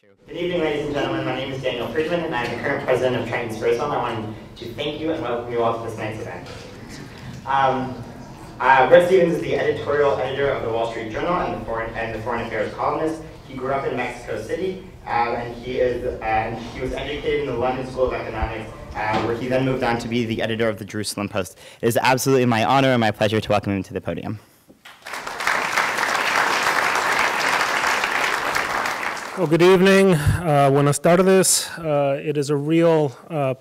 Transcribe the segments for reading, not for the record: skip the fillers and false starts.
Good evening, ladies and gentlemen. My name is Daniel Friedman, and I'm the current president of Tritons. I wanted to thank you and welcome you all to this night's event. Bret Stephens is the editorial editor of the Wall Street Journal and the Foreign Affairs columnist. He grew up in Mexico City, and he was educated in the London School of Economics, where he then moved on to be the editor of the Jerusalem Post. It is absolutely my honor and my pleasure to welcome him to the podium. Well, good evening. Buenas tardes. It is a real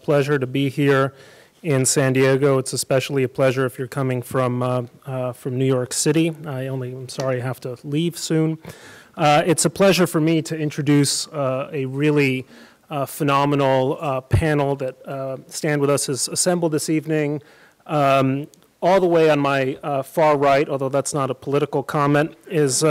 pleasure to be here in San Diego. It's especially a pleasure if you're coming from New York City. I'm sorry I have to leave soon. It's a pleasure for me to introduce a really phenomenal panel that StandWIthUs has assembled this evening. All the way on my far right, although that's not a political comment, is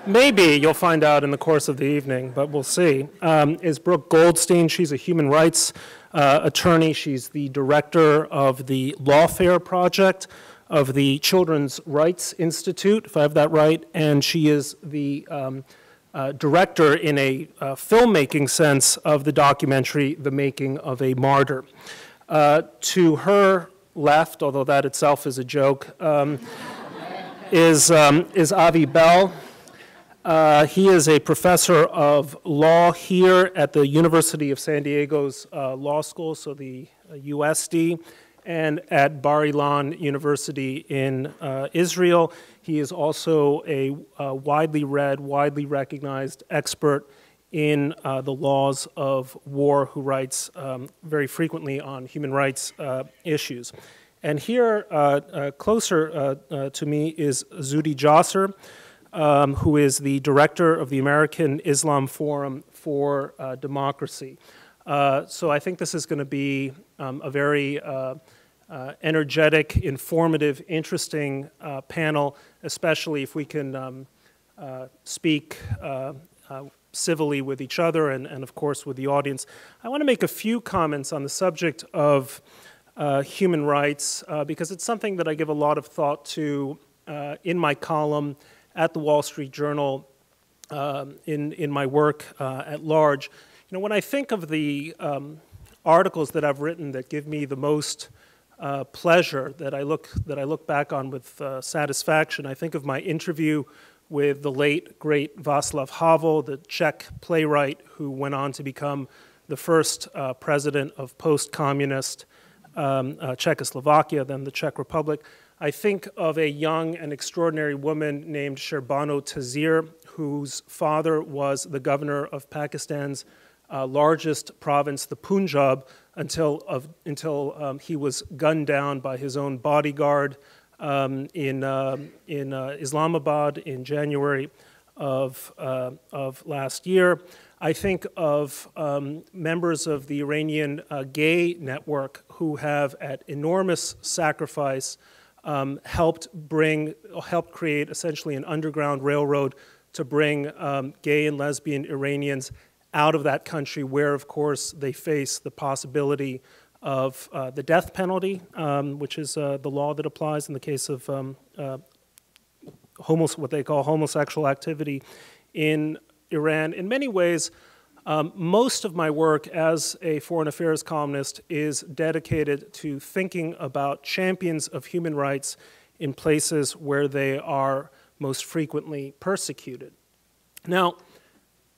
maybe you'll find out in the course of the evening, but we'll see, is Brooke Goldstein. She's a human rights attorney. She's the director of the Lawfare Project of the Children's Rights Institute, if I have that right, and she is the director in a filmmaking sense of the documentary The Making of a Martyr. To her left, although that itself is a joke, is Avi Bell. He is a professor of law here at the University of San Diego's law school, so the UCSD, and at Bar Ilan University in Israel. He is also a widely read, widely recognized expert in the laws of war, who writes very frequently on human rights issues. And here, closer to me, is Zuhdi Jasser, who is the director of the American Islam Forum for Democracy. So I think this is going to be a very energetic, informative, interesting panel, especially if we can speak civilly with each other and, of course, with the audience. I want to make a few comments on the subject of human rights, because it's something that I give a lot of thought to in my column at the Wall Street Journal, in my work at large. You know, when I think of the articles that I've written that give me the most pleasure, that I look back on with satisfaction, I think of my interview with the late, great Václav Havel, the Czech playwright who went on to become the first president of post-communist Czechoslovakia, then the Czech Republic. I think of a young and extraordinary woman named Sherbano Tazir, whose father was the governor of Pakistan's largest province, the Punjab, until he was gunned down by his own bodyguard in Islamabad in January of last year. I think of members of the Iranian gay network who have, at enormous sacrifice, helped create essentially an underground railroad to bring gay and lesbian Iranians out of that country, where, of course, they face the possibility of the death penalty, which is the law that applies in the case of what they call homosexual activity in Iran. In many ways, most of my work as a foreign affairs columnist is dedicated to thinking about champions of human rights in places where they are most frequently persecuted. Now,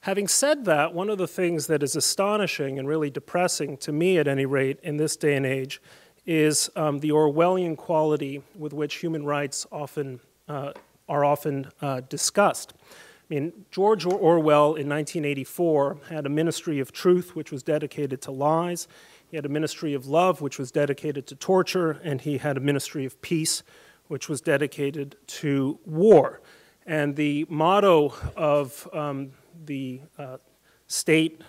having said that, one of the things that is astonishing and really depressing, to me at any rate, in this day and age, is the Orwellian quality with which human rights are often discussed. I mean, George Orwell in 1984 had a ministry of truth, which was dedicated to lies. He had a ministry of love, which was dedicated to torture. And he had a ministry of peace, which was dedicated to war. And the motto of the state,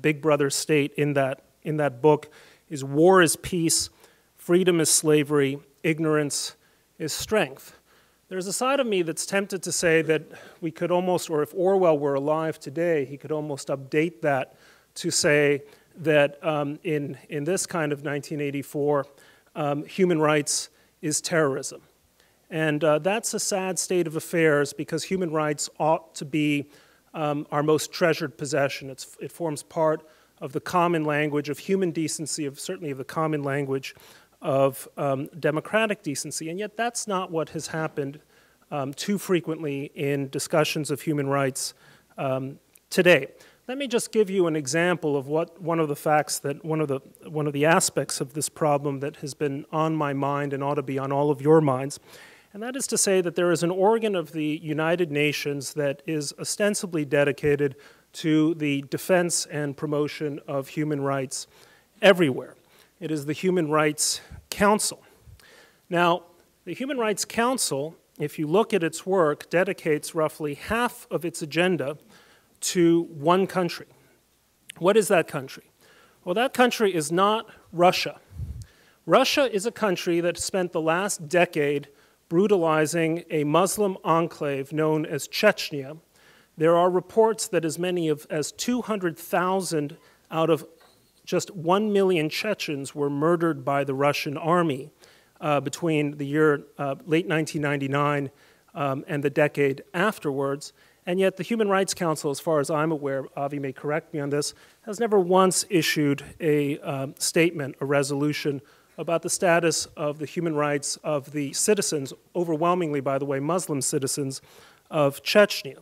Big Brother state in that book is war is peace, freedom is slavery, ignorance is strength. There's a side of me that's tempted to say that we could almost, or if Orwell were alive today, he could almost update that to say that in this kind of 1984, human rights is terrorism. And that's a sad state of affairs, because human rights ought to be our most treasured possession. It forms part of the common language of human decency, certainly of the common language of democratic decency. And yet that's not what has happened too frequently in discussions of human rights today. Let me just give you an example of one of the aspects of this problem that has been on my mind and ought to be on all of your minds. And that is to say that there is an organ of the United Nations that is ostensibly dedicated to the defense and promotion of human rights everywhere. It is the Human Rights Council. Now, the Human Rights Council, if you look at its work, dedicates roughly half of its agenda to one country. What is that country? Well, that country is not Russia. Russia is a country that spent the last decade brutalizing a Muslim enclave known as Chechnya. There are reports that as many as 200,000 out of just 1 million Chechens were murdered by the Russian army between the year late 1999 and the decade afterwards. And yet the Human Rights Council, as far as I'm aware, Avi may correct me on this, has never once issued a statement, a resolution about the status of the human rights of the citizens, overwhelmingly, by the way, Muslim citizens of Chechnya.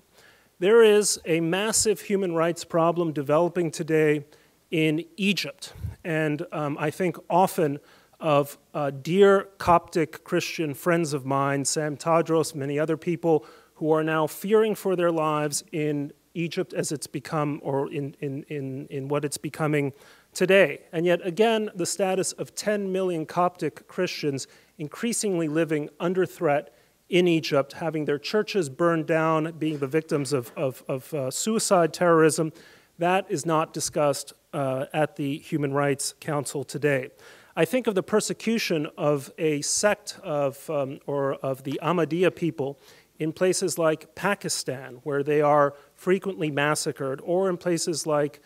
There is a massive human rights problem developing today in Egypt. And I think often of dear Coptic Christian friends of mine, Sam Tadros, many other people who are now fearing for their lives in Egypt as it's become, or in what it's becoming today. And yet again, the status of 10 million Coptic Christians increasingly living under threat in Egypt, having their churches burned down, being the victims of suicide terrorism, that is not discussed at the Human Rights Council today. I think of the persecution of a sect of the Ahmadiyya people in places like Pakistan, where they are frequently massacred, or in places like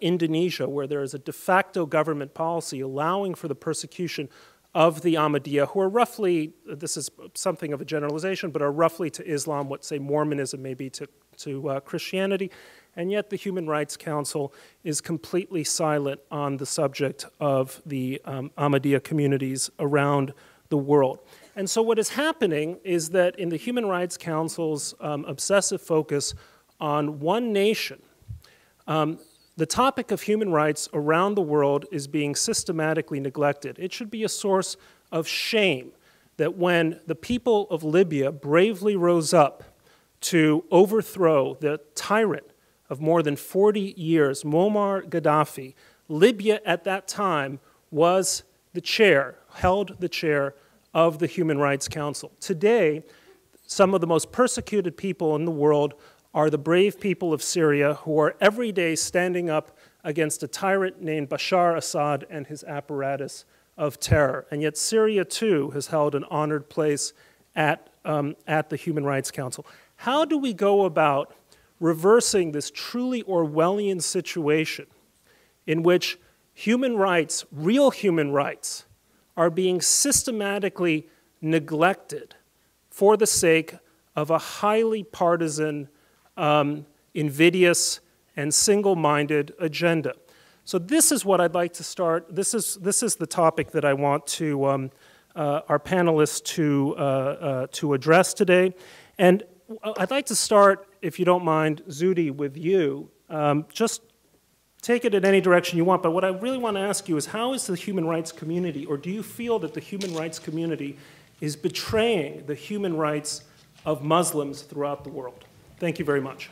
Indonesia, where there is a de facto government policy allowing for the persecution of the Ahmadiyya, who are roughly, this is something of a generalization, but are roughly to Islam what, say, Mormonism may be to Christianity. And yet the Human Rights Council is completely silent on the subject of the Ahmadiyya communities around the world. And so what is happening is that in the Human Rights Council's obsessive focus on one nation, the topic of human rights around the world is being systematically neglected. It should be a source of shame that when the people of Libya bravely rose up to overthrow the tyrant of more than 40 years, Muammar Gaddafi, Libya at that time was the chair, held the chair of the Human Rights Council. Today, some of the most persecuted people in the world are the brave people of Syria who are every day standing up against a tyrant named Bashar Assad and his apparatus of terror. And yet Syria, too, has held an honored place at the Human Rights Council. How do we go about reversing this truly Orwellian situation in which human rights, real human rights, are being systematically neglected for the sake of a highly partisan, invidious, and single-minded agenda? So this is what I'd like to start. This is the topic that I want to our panelists to address today. And I'd like to start, if you don't mind, Zuhdi, with you. Just take it in any direction you want, but what I really want to ask you is, how is the human rights community, or do you feel that the human rights community is betraying the human rights of Muslims throughout the world? Thank you very much.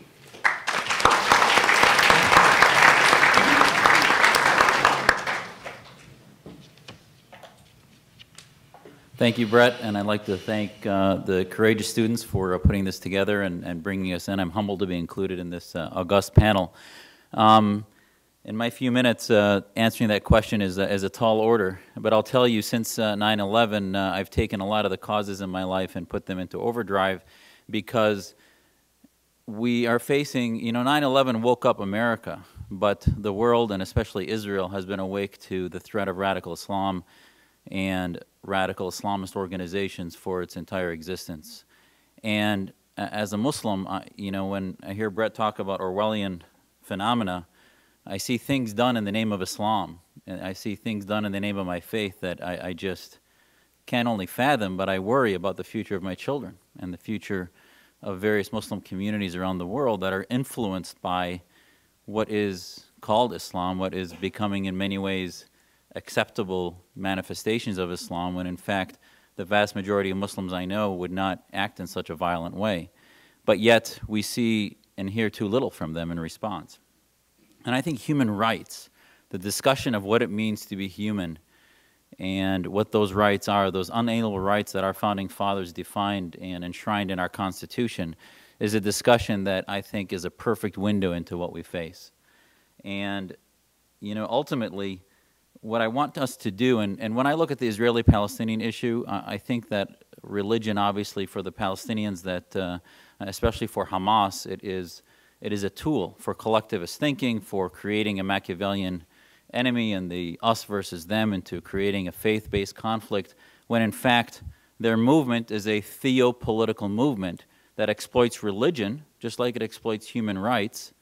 Thank you, Bret, and I'd like to thank the courageous students for putting this together and bringing us in. I'm humbled to be included in this august panel. In my few minutes, answering that question is a tall order, but I'll tell you, since 9/11, I've taken a lot of the causes in my life and put them into overdrive, because we are facing, 9/11 woke up America, but the world, and especially Israel, has been awake to the threat of radical Islam and radical Islamist organizations for its entire existence. And as a Muslim, you know, when I hear Bret talk about Orwellian phenomena, I see things done in the name of Islam, and I see things done in the name of my faith that I just can't only fathom, but I worry about the future of my children and the future of various Muslim communities around the world that are influenced by what is called Islam, what is becoming in many ways acceptable manifestations of Islam, when in fact the vast majority of Muslims I know would not act in such a violent way. But yet we see and hear too little from them in response. And I think human rights, the discussion of what it means to be human and what those rights are, those unalienable rights that our founding fathers defined and enshrined in our Constitution, is a discussion that I think is a perfect window into what we face. And, you know, ultimately, what I want us to do, and when I look at the Israeli-Palestinian issue, I think that religion, obviously, for the Palestinians, that especially for Hamas, it is a tool for collectivist thinking, for creating a Machiavellian enemy and the us versus them, into creating a faith-based conflict, when in fact their movement is a theopolitical movement that exploits religion, just like it exploits human rights,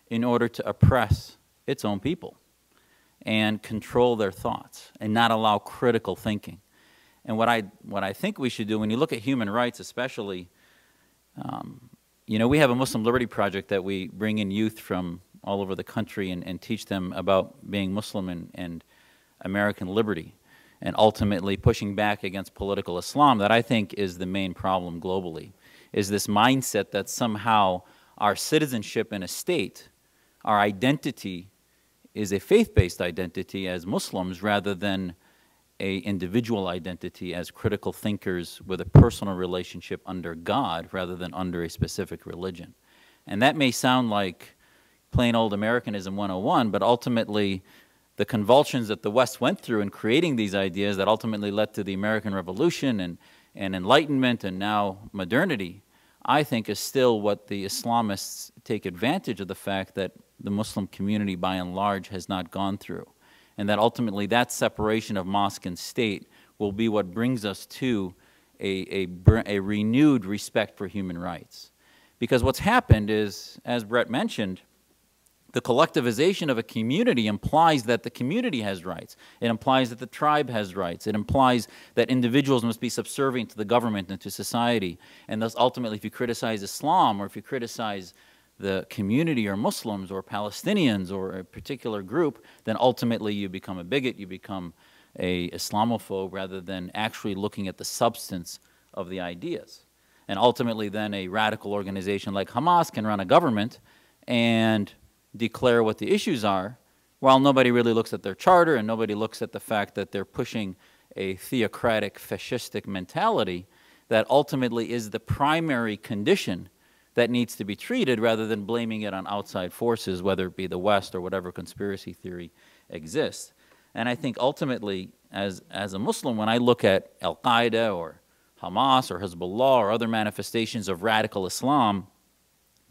in order to oppress its own people and control their thoughts and not allow critical thinking. And what I think we should do, when you look at human rights especially, you know, we have a Muslim Liberty Project that we bring in youth from all over the country and teach them about being Muslim and American liberty, and ultimately pushing back against political Islam. That I think is the main problem globally, is this mindset that somehow our citizenship in a state, our identity, is a faith-based identity as Muslims rather than an individual identity as critical thinkers with a personal relationship under God rather than under a specific religion. And that may sound like plain old Americanism 101, but ultimately the convulsions that the West went through in creating these ideas that ultimately led to the American Revolution and Enlightenment and now modernity, I think is still what the Islamists take advantage of, the fact that the Muslim community by and large has not gone through. And that ultimately that separation of mosque and state will be what brings us to a renewed respect for human rights. Because what's happened is, as Bret mentioned, the collectivization of a community implies that the community has rights. It implies that the tribe has rights. It implies that individuals must be subservient to the government and to society. And thus, ultimately, if you criticize Islam or if you criticize the community or Muslims or Palestinians or a particular group, then ultimately you become a bigot, you become a Islamophobe, rather than actually looking at the substance of the ideas. And ultimately then a radical organization like Hamas can run a government and declare what the issues are, while nobody really looks at their charter and nobody looks at the fact that they're pushing a theocratic, fascistic mentality that ultimately is the primary condition that needs to be treated, rather than blaming it on outside forces, whether it be the West or whatever conspiracy theory exists. And I think ultimately, as a Muslim, when I look at Al-Qaeda or Hamas or Hezbollah or other manifestations of radical Islam,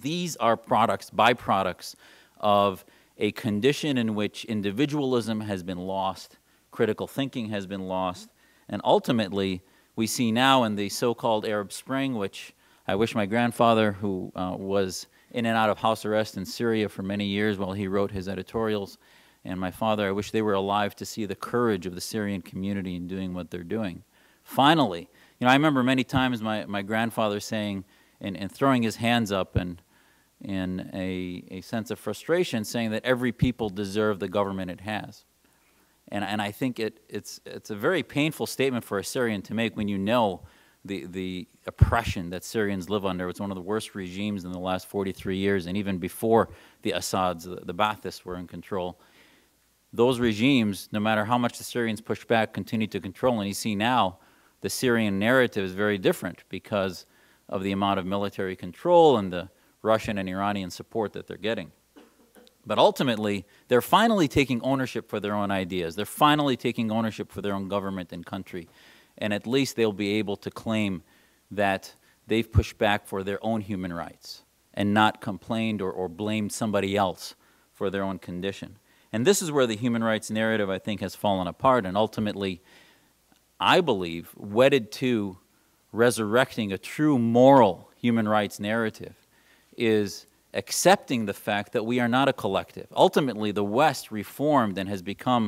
these are byproducts of a condition in which individualism has been lost, critical thinking has been lost, and ultimately we see now in the so-called Arab Spring, which I wish my grandfather, who was in and out of house arrest in Syria for many years while he wrote his editorials, and my father, I wish they were alive to see the courage of the Syrian community in doing what they're doing. Finally, you know, I remember many times my grandfather saying, and throwing his hands up and in a sense of frustration, saying that every people deserve the government it has. And I think it's a very painful statement for a Syrian to make when you know the oppression that Syrians live under. It's one of the worst regimes in the last 43 years, and even before the Assads, the Baathists were in control. Those regimes, no matter how much the Syrians push back, continue to control. And you see now the Syrian narrative is very different because of the amount of military control and the Russian and Iranian support that they're getting. But ultimately, they're finally taking ownership for their own ideas. They're finally taking ownership for their own government and country. And at least they'll be able to claim that they've pushed back for their own human rights and not complained or blamed somebody else for their own condition. And this is where the human rights narrative, I think, has fallen apart, and ultimately, I believe, wedded to resurrecting a true moral human rights narrative is accepting the fact that we are not a collective. Ultimately, the West reformed and has become,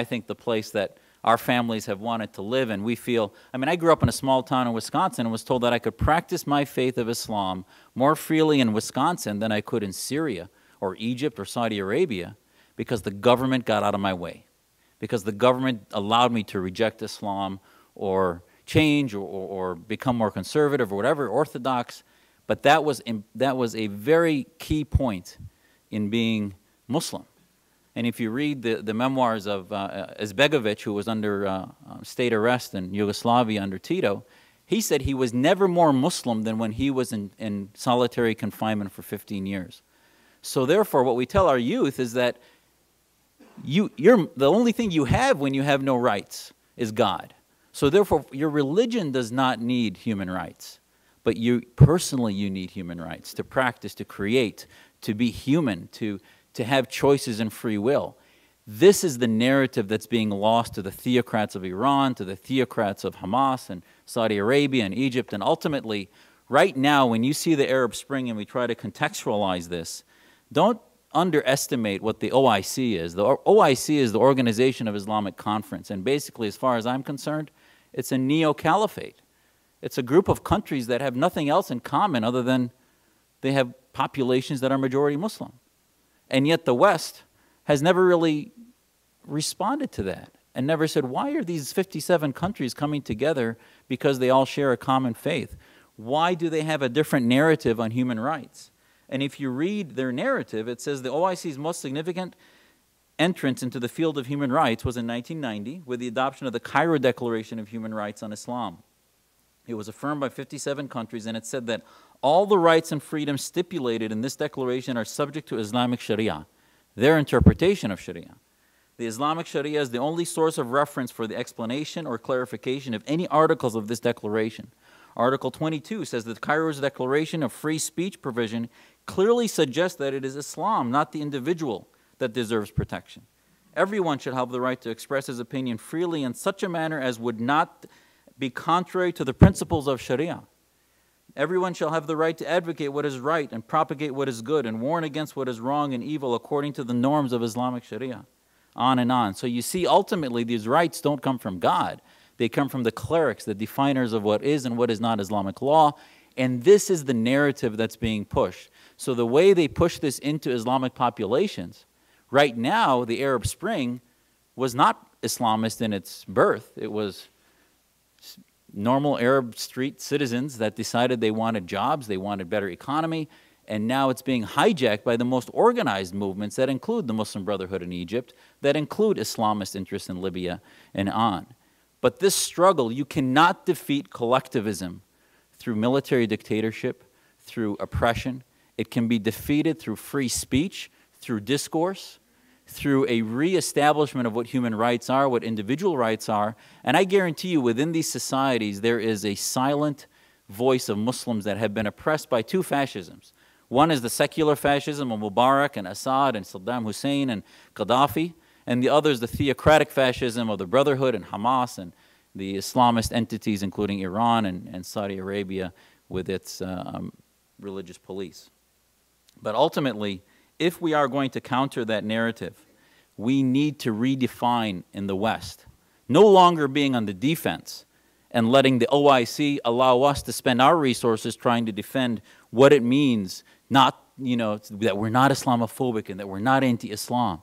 I think, the place that our families have wanted to live, and we feel, I mean, I grew up in a small town in Wisconsin and was told that I could practice my faith of Islam more freely in Wisconsin than I could in Syria or Egypt or Saudi Arabia because the government got out of my way, because the government allowed me to reject Islam or change or become more conservative or whatever, orthodox. But that was a very key point in being Muslim. And if you read the memoirs of Izbegovic, who was under state arrest in Yugoslavia under Tito, he said he was never more Muslim than when he was in solitary confinement for 15 years. So therefore, what we tell our youth is that the only thing you have when you have no rights is God. So therefore, your religion does not need human rights. But you personally, you need human rights to practice, to create, to be human, to have choices and free will. This is the narrative that's being lost to the theocrats of Iran, to the theocrats of Hamas and Saudi Arabia and Egypt. And ultimately, right now, when you see the Arab Spring and we try to contextualize this, don't underestimate what the OIC is. The OIC is the Organization of Islamic Conference. And basically, as far as I'm concerned, it's a neo-caliphate. It's a group of countries that have nothing else in common other than they have populations that are majority Muslim. And yet the West has never really responded to that and never said, why are these 57 countries coming together because they all share a common faith? Why do they have a different narrative on human rights? And if you read their narrative, it says the OIC's most significant entrance into the field of human rights was in 1990 with the adoption of the Cairo Declaration of Human Rights on Islam. It was affirmed by 57 countries, and it said that all the rights and freedoms stipulated in this declaration are subject to Islamic Sharia, their interpretation of Sharia. The Islamic Sharia is the only source of reference for the explanation or clarification of any articles of this declaration. Article 22 says that Cairo's Declaration of Free Speech provision clearly suggests that it is Islam, not the individual, that deserves protection. Everyone should have the right to express his opinion freely in such a manner as would not be contrary to the principles of Sharia. Everyone shall have the right to advocate what is right and propagate what is good and warn against what is wrong and evil according to the norms of Islamic Sharia. On and on. So you see, ultimately, these rights don't come from God. They come from the clerics, the definers of what is and what is not Islamic law. And this is the narrative that's being pushed. So the way they push this into Islamic populations, right now, the Arab Spring was not Islamist in its birth. It was normal Arab street citizens that decided they wanted jobs, they wanted better economy, and now it's being hijacked by the most organized movements that include the Muslim Brotherhood in Egypt, that include Islamist interests in Libya and on. But this struggle, you cannot defeat collectivism through military dictatorship, through oppression. It can be defeated through free speech, through discourse, through a reestablishment of what human rights are, what individual rights are. And I guarantee you, within these societies, there is a silent voice of Muslims that have been oppressed by two fascisms. One is the secular fascism of Mubarak and Assad and Saddam Hussein and Gaddafi, and the other is the theocratic fascism of the Brotherhood and Hamas and the Islamist entities, including Iran and Saudi Arabia with its religious police. But ultimately, if we are going to counter that narrative, we need to redefine in the West, no longer being on the defense and letting the OIC allow us to spend our resources trying to defend what it means not, that we're not Islamophobic and that we're not anti-Islam.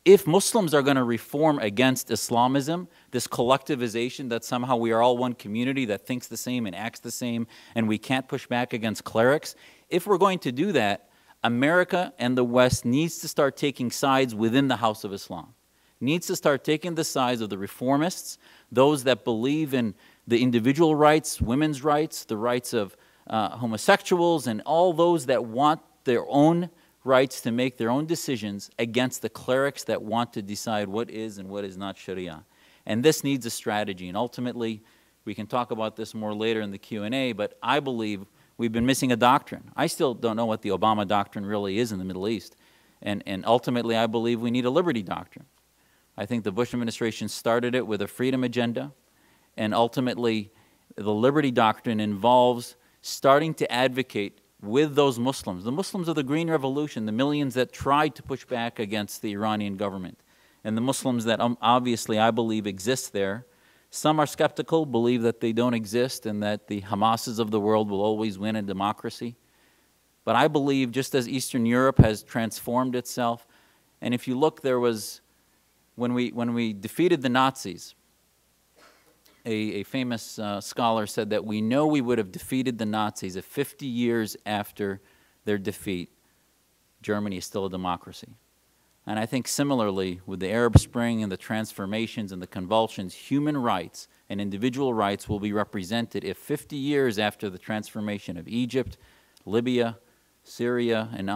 If Muslims are going to reform against Islamism, this collectivization that somehow we are all one community that thinks the same and acts the same and we can't push back against clerics, if we're going to do that, America and the West needs to start taking sides within the House of Islam. Needs to start taking the sides of the reformists, those that believe in the individual rights, women's rights, the rights of homosexuals, and all those that want their own rights to make their own decisions against the clerics that want to decide what is and what is not Sharia. And this needs a strategy. And ultimately, we can talk about this more later in the Q&A, but I believe we've been missing a doctrine. I still don't know what the Obama doctrine really is in the Middle East. And ultimately, I believe we need a liberty doctrine. I think the Bush administration started it with a freedom agenda. And ultimately, the liberty doctrine involves starting to advocate with those Muslims, the Muslims of the Green Revolution, the millions that tried to push back against the Iranian government, and the Muslims that obviously I believe exist there. Some are skeptical, believe that they don't exist and that the Hamases of the world will always win in democracy. But I believe just as Eastern Europe has transformed itself, and if you look, there was, when we defeated the Nazis, a famous scholar said that we know we would have defeated the Nazis if 50 years after their defeat, Germany is still a democracy. And I think similarly, with the Arab Spring and the transformations and the convulsions, human rights and individual rights will be represented if 50 years after the transformation of Egypt, Libya, Syria, and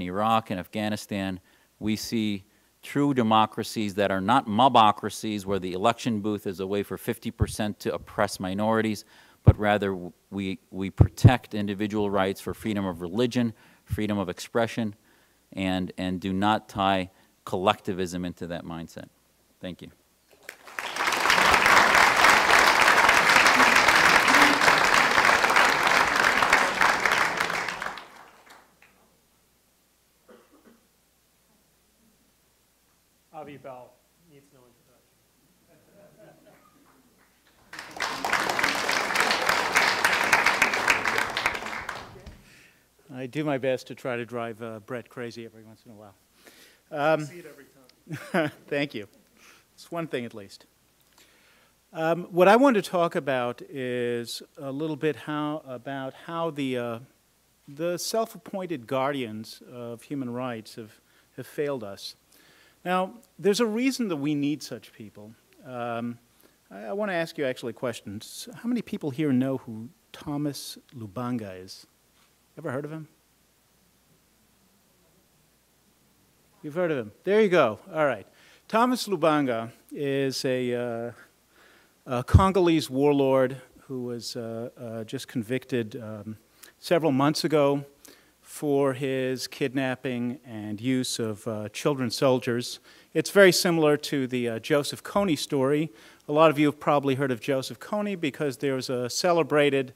Iraq and Afghanistan, we see true democracies that are not mobocracies where the election booth is a way for 50% to oppress minorities, but rather we protect individual rights for freedom of religion, freedom of expression, and do not tie collectivism into that mindset. Thank you. Avi Bell needs no introduction. I do my best to try to drive Bret crazy every once in a while. See it every time. Thank you. It's one thing at least. What I want to talk about is a little bit about how the self-appointed guardians of human rights have failed us. Now, there's a reason that we need such people. I want to ask you actually a question. How many people here know who Thomas Lubanga is? Ever heard of him? You've heard of him. There you go. All right. Thomas Lubanga is a Congolese warlord who was just convicted several months ago for his kidnapping and use of children soldiers. It's very similar to the Joseph Kony story. A lot of you have probably heard of Joseph Kony because there was a celebrated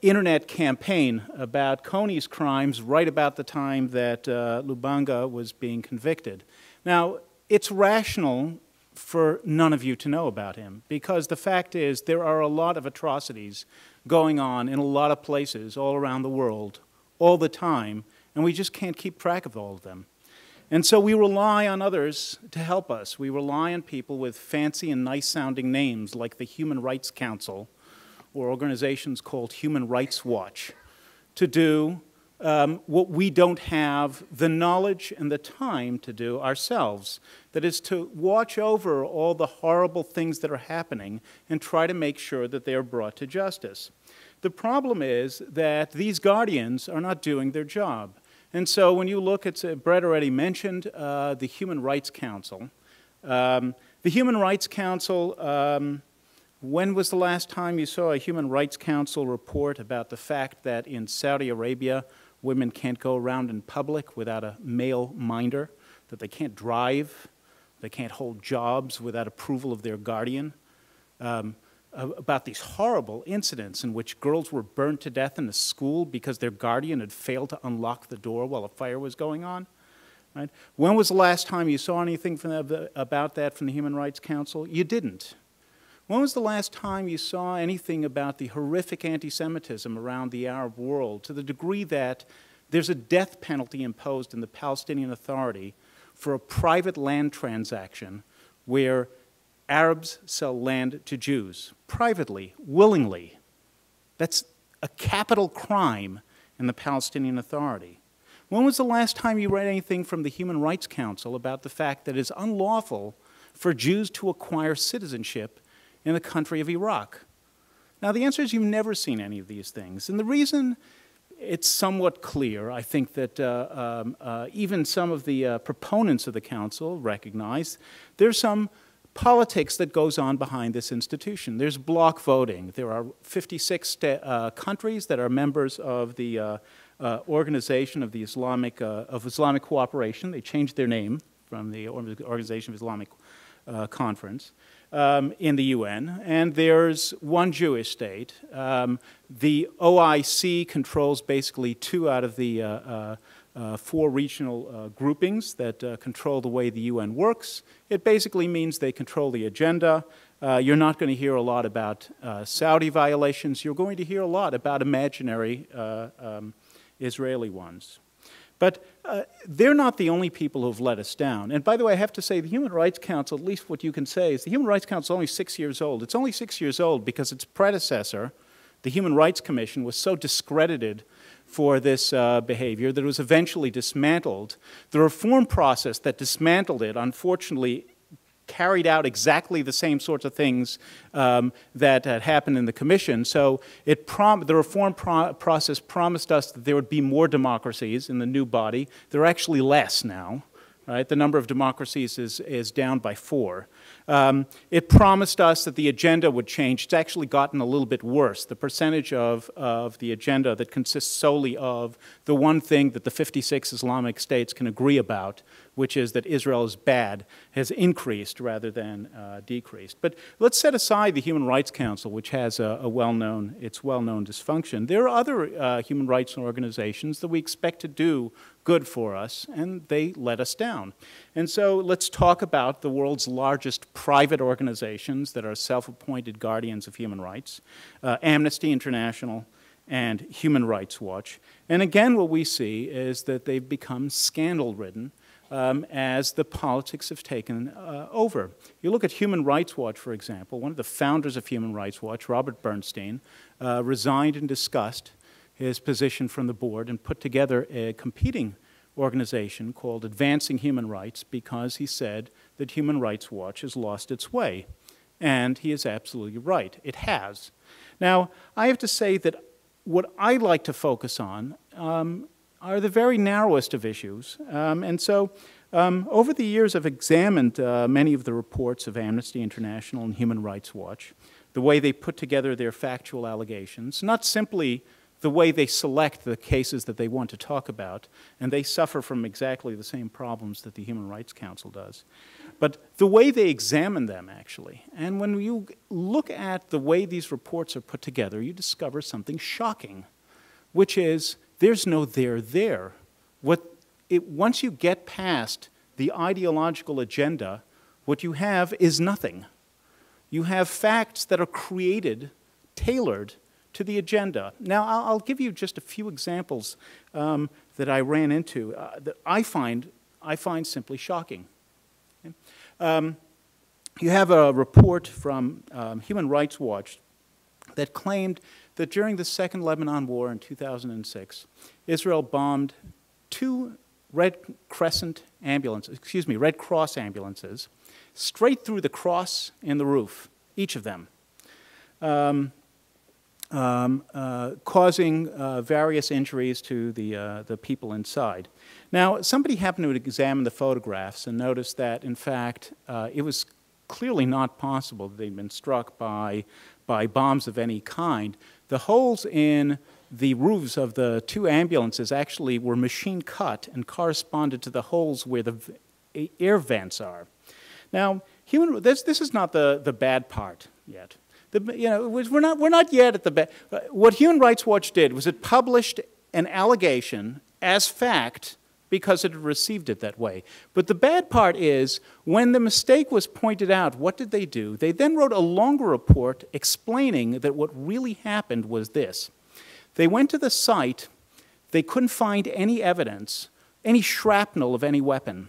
internet campaign about Kony's crimes right about the time that Lubanga was being convicted. Now, it's rational for none of you to know about him because the fact is there are a lot of atrocities going on in a lot of places all around the world all the time, and we just can't keep track of all of them. And so we rely on others to help us. We rely on people with fancy and nice-sounding names like the Human Rights Council or organizations called Human Rights Watch to do what we don't have the knowledge and the time to do ourselves. That is to watch over all the horrible things that are happening and try to make sure that they are brought to justice. The problem is that these guardians are not doing their job. And so when you look at, Bret already mentioned the Human Rights Council. The Human Rights Council, when was the last time you saw a Human Rights Council report about the fact that in Saudi Arabia, women can't go around in public without a male minder, that they can't drive, they can't hold jobs without approval of their guardian, about these horrible incidents in which girls were burned to death in a school because their guardian had failed to unlock the door while a fire was going on. Right? When was the last time you saw anything about that from the Human Rights Council? You didn't. When was the last time you saw anything about the horrific anti-Semitism around the Arab world to the degree that there's a death penalty imposed in the Palestinian Authority for a private land transaction where Arabs sell land to Jews privately, willingly? That's a capital crime in the Palestinian Authority. When was the last time you read anything from the Human Rights Council about the fact that it's unlawful for Jews to acquire citizenship in the country of Iraq? Now, the answer is you've never seen any of these things. And the reason it's somewhat clear, I think that even some of the proponents of the council recognize there's some politics that goes on behind this institution. There's block voting. There are 56 countries that are members of the Organization of the Islamic Cooperation. They changed their name from the Organization of Islamic Conference. in the UN, and there's one Jewish state. The OIC controls basically 2 out of the 4 regional groupings that control the way the UN works. It basically means they control the agenda. You're not going to hear a lot about Saudi violations. You're going to hear a lot about imaginary Israeli ones. But they're not the only people who've let us down. And by the way, I have to say the Human Rights Council, at least what you can say, is the Human Rights Council is only 6 years old. It's only 6 years old because its predecessor, the Human Rights Commission, was so discredited for this behavior that it was eventually dismantled. The reform process that dismantled it, unfortunately, carried out exactly the same sorts of things that had happened in the Commission. So the reform process promised us that there would be more democracies in the new body. There are actually less now. Right? The number of democracies is down by 4. It promised us that the agenda would change. It's actually gotten a little bit worse. The percentage of the agenda that consists solely of the one thing that the 56 Islamic states can agree about, which is that Israel is bad, has increased rather than decreased. But let's set aside the Human Rights Council, which has its well-known dysfunction. There are other human rights organizations that we expect to do good for us, and they let us down. And so let's talk about the world's largest private organizations that are self-appointed guardians of human rights, Amnesty International and Human Rights Watch. And again, what we see is that they've become scandal-ridden as the politics have taken over. You look at Human Rights Watch, for example. One of the founders of Human Rights Watch, Robert Bernstein, resigned in disgust his position from the board and put together a competing organization called Advancing Human Rights because he said that Human Rights Watch has lost its way. And he is absolutely right. It has. Now, I have to say that what I like to focus on are the very narrowest of issues. And so over the years, I've examined many of the reports of Amnesty International and Human Rights Watch, the way they put together their factual allegations, not simply the way they select the cases that they want to talk about, and they suffer from exactly the same problems that the Human Rights Council does, but the way they examine them, actually. And when you look at the way these reports are put together, you discover something shocking, which is there's no there there. Once you get past the ideological agenda, what you have is nothing. You have facts that are created, tailored to the agenda. Now, I'll give you just a few examples that I ran into that I find simply shocking. Okay? You have a report from Human Rights Watch that claimed that during the Second Lebanon War in 2006, Israel bombed 2 Red Cross ambulances straight through the cross in the roof, each of them. Causing various injuries to the people inside. Now, somebody happened to examine the photographs and noticed that, in fact, it was clearly not possible that they'd been struck by bombs of any kind. The holes in the roofs of the 2 ambulances actually were machine cut and corresponded to the holes where the air vents are. Now, this is not the bad part yet. We're not yet at the bad. What Human Rights Watch did was it published an allegation as fact because it had received it that way. But the bad part is, when the mistake was pointed out, what did they do? They then wrote a longer report explaining that what really happened was this. They went to the site. They couldn't find any evidence, any shrapnel of any weapon.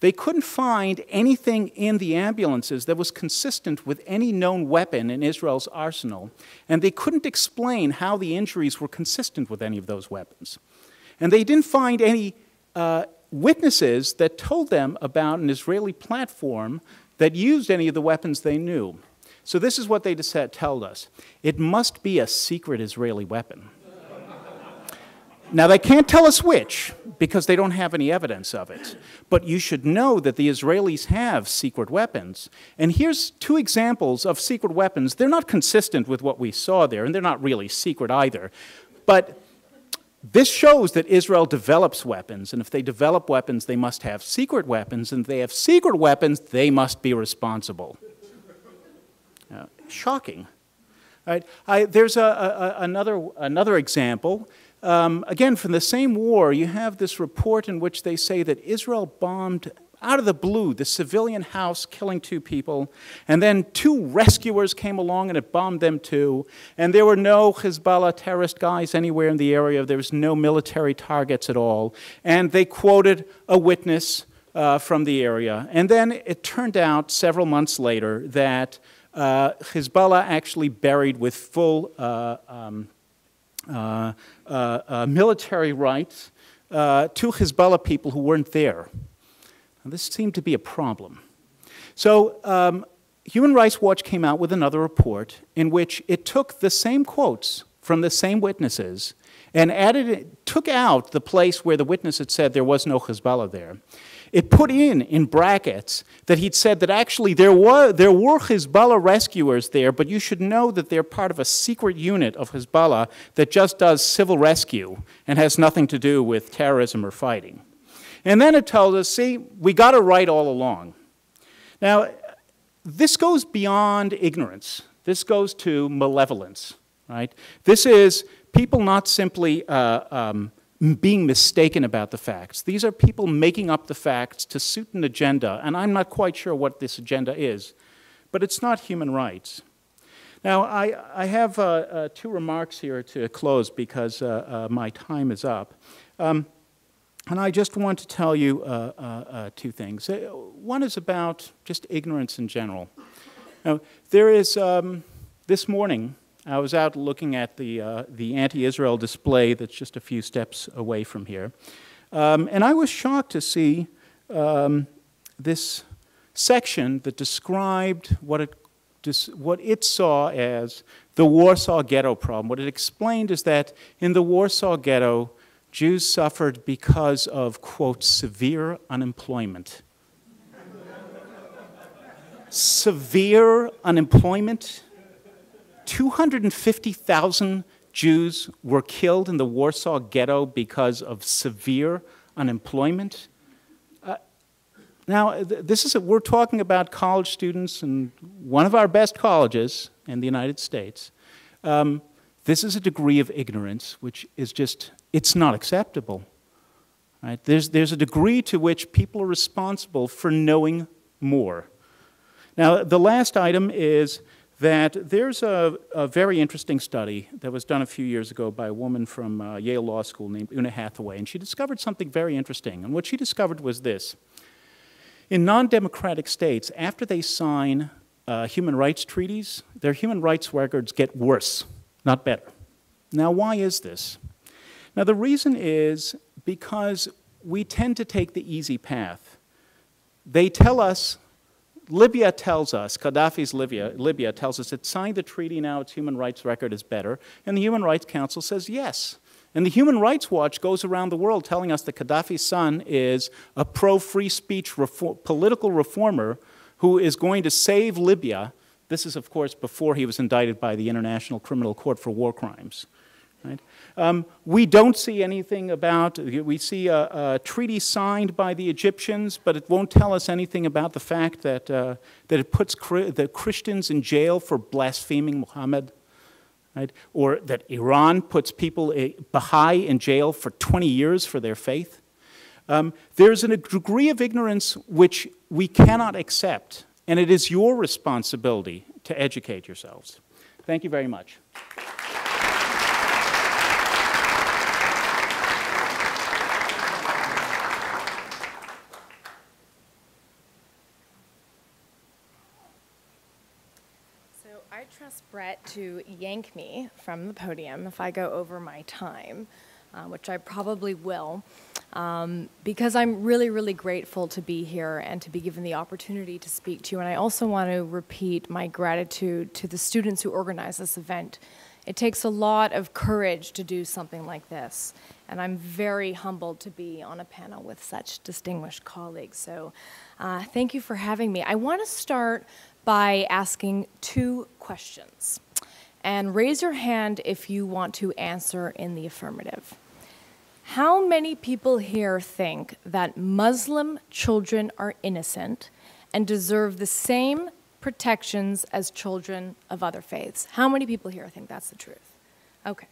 They couldn't find anything in the ambulances that was consistent with any known weapon in Israel's arsenal, and they couldn't explain how the injuries were consistent with any of those weapons. And they didn't find any witnesses that told them about an Israeli platform that used any of the weapons they knew. So this is what they told us. It must be a secret Israeli weapon. Now, they can't tell us which, because they don't have any evidence of it. But you should know that the Israelis have secret weapons. And here's 2 examples of secret weapons. They're not consistent with what we saw there, and they're not really secret either. But this shows that Israel develops weapons, and if they develop weapons, they must have secret weapons, and if they have secret weapons, they must be responsible. Shocking. Right? There's another example. Again, from the same war, you have this report in which they say that Israel bombed out of the blue the civilian house, killing 2 people, and then 2 rescuers came along and it bombed them too, and there were no Hezbollah terrorist guys anywhere in the area. There was no military targets at all, and they quoted a witness from the area. And then it turned out several months later that Hezbollah actually buried with full military rights 2 Hezbollah people who weren't there. Now, this seemed to be a problem. So Human Rights Watch came out with another report in which it took the same quotes from the same witnesses and took out the place where the witness had said there was no Hezbollah there. It put in brackets that he'd said that actually there were Hezbollah rescuers there, but you should know that they're part of a secret unit of Hezbollah that just does civil rescue and has nothing to do with terrorism or fighting. And then it tells us, see, we got it right all along. Now, this goes beyond ignorance. This goes to malevolence, right? This is people not simply being mistaken about the facts. These are people making up the facts to suit an agenda, and I'm not quite sure what this agenda is, but it's not human rights. Now, I have 2 remarks here to close because my time is up. And I just want to tell you 2 things. One is about just ignorance in general. Now, there is, this morning, I was out looking at the anti-Israel display that's just a few steps away from here. And I was shocked to see this section that described what it saw as the Warsaw Ghetto problem. What it explained is that in the Warsaw Ghetto, Jews suffered because of, quote, severe unemployment. Severe unemployment? 250,000 Jews were killed in the Warsaw Ghetto because of severe unemployment? Now, we're talking about college students in one of our best colleges in the United States. This is a degree of ignorance which is just, it's not acceptable. Right? There's a degree to which people are responsible for knowing more. Now, the last item is that there's a very interesting study that was done a few years ago by a woman from Yale Law School named Una Hathaway, and she discovered something very interesting. And what she discovered was this. In non-democratic states, after they sign human rights treaties, their human rights records get worse, not better. Now, why is this? Now, the reason is because we tend to take the easy path. They tell us, Libya tells us, Gaddafi's Libya tells us it signed the treaty, now its human rights record is better, and the Human Rights Council says yes. And the Human Rights Watch goes around the world telling us that Gaddafi's son is a pro-free speech political reformer who is going to save Libya. This is, of course, before he was indicted by the International Criminal Court for war crimes. Right? We don't see anything about, we see a treaty signed by the Egyptians, but it won't tell us anything about the fact that, that it puts the Christians in jail for blaspheming Muhammad, right? Or that Iran puts people, Baha'i, in jail for 20 years for their faith. There's a degree of ignorance which we cannot accept, and it is your responsibility to educate yourselves. Thank you very much. I trust Bret to yank me from the podium if I go over my time, which I probably will, because I'm really, really grateful to be here and to be given the opportunity to speak to you. And I also want to repeat my gratitude to the students who organized this event. It takes a lot of courage to do something like this, and I'm very humbled to be on a panel with such distinguished colleagues. So thank you for having me. I want to start by asking 2 questions. And raise your hand if you want to answer in the affirmative. How many people here think that Muslim children are innocent and deserve the same protections as children of other faiths. How many people here think that's the truth? Okay.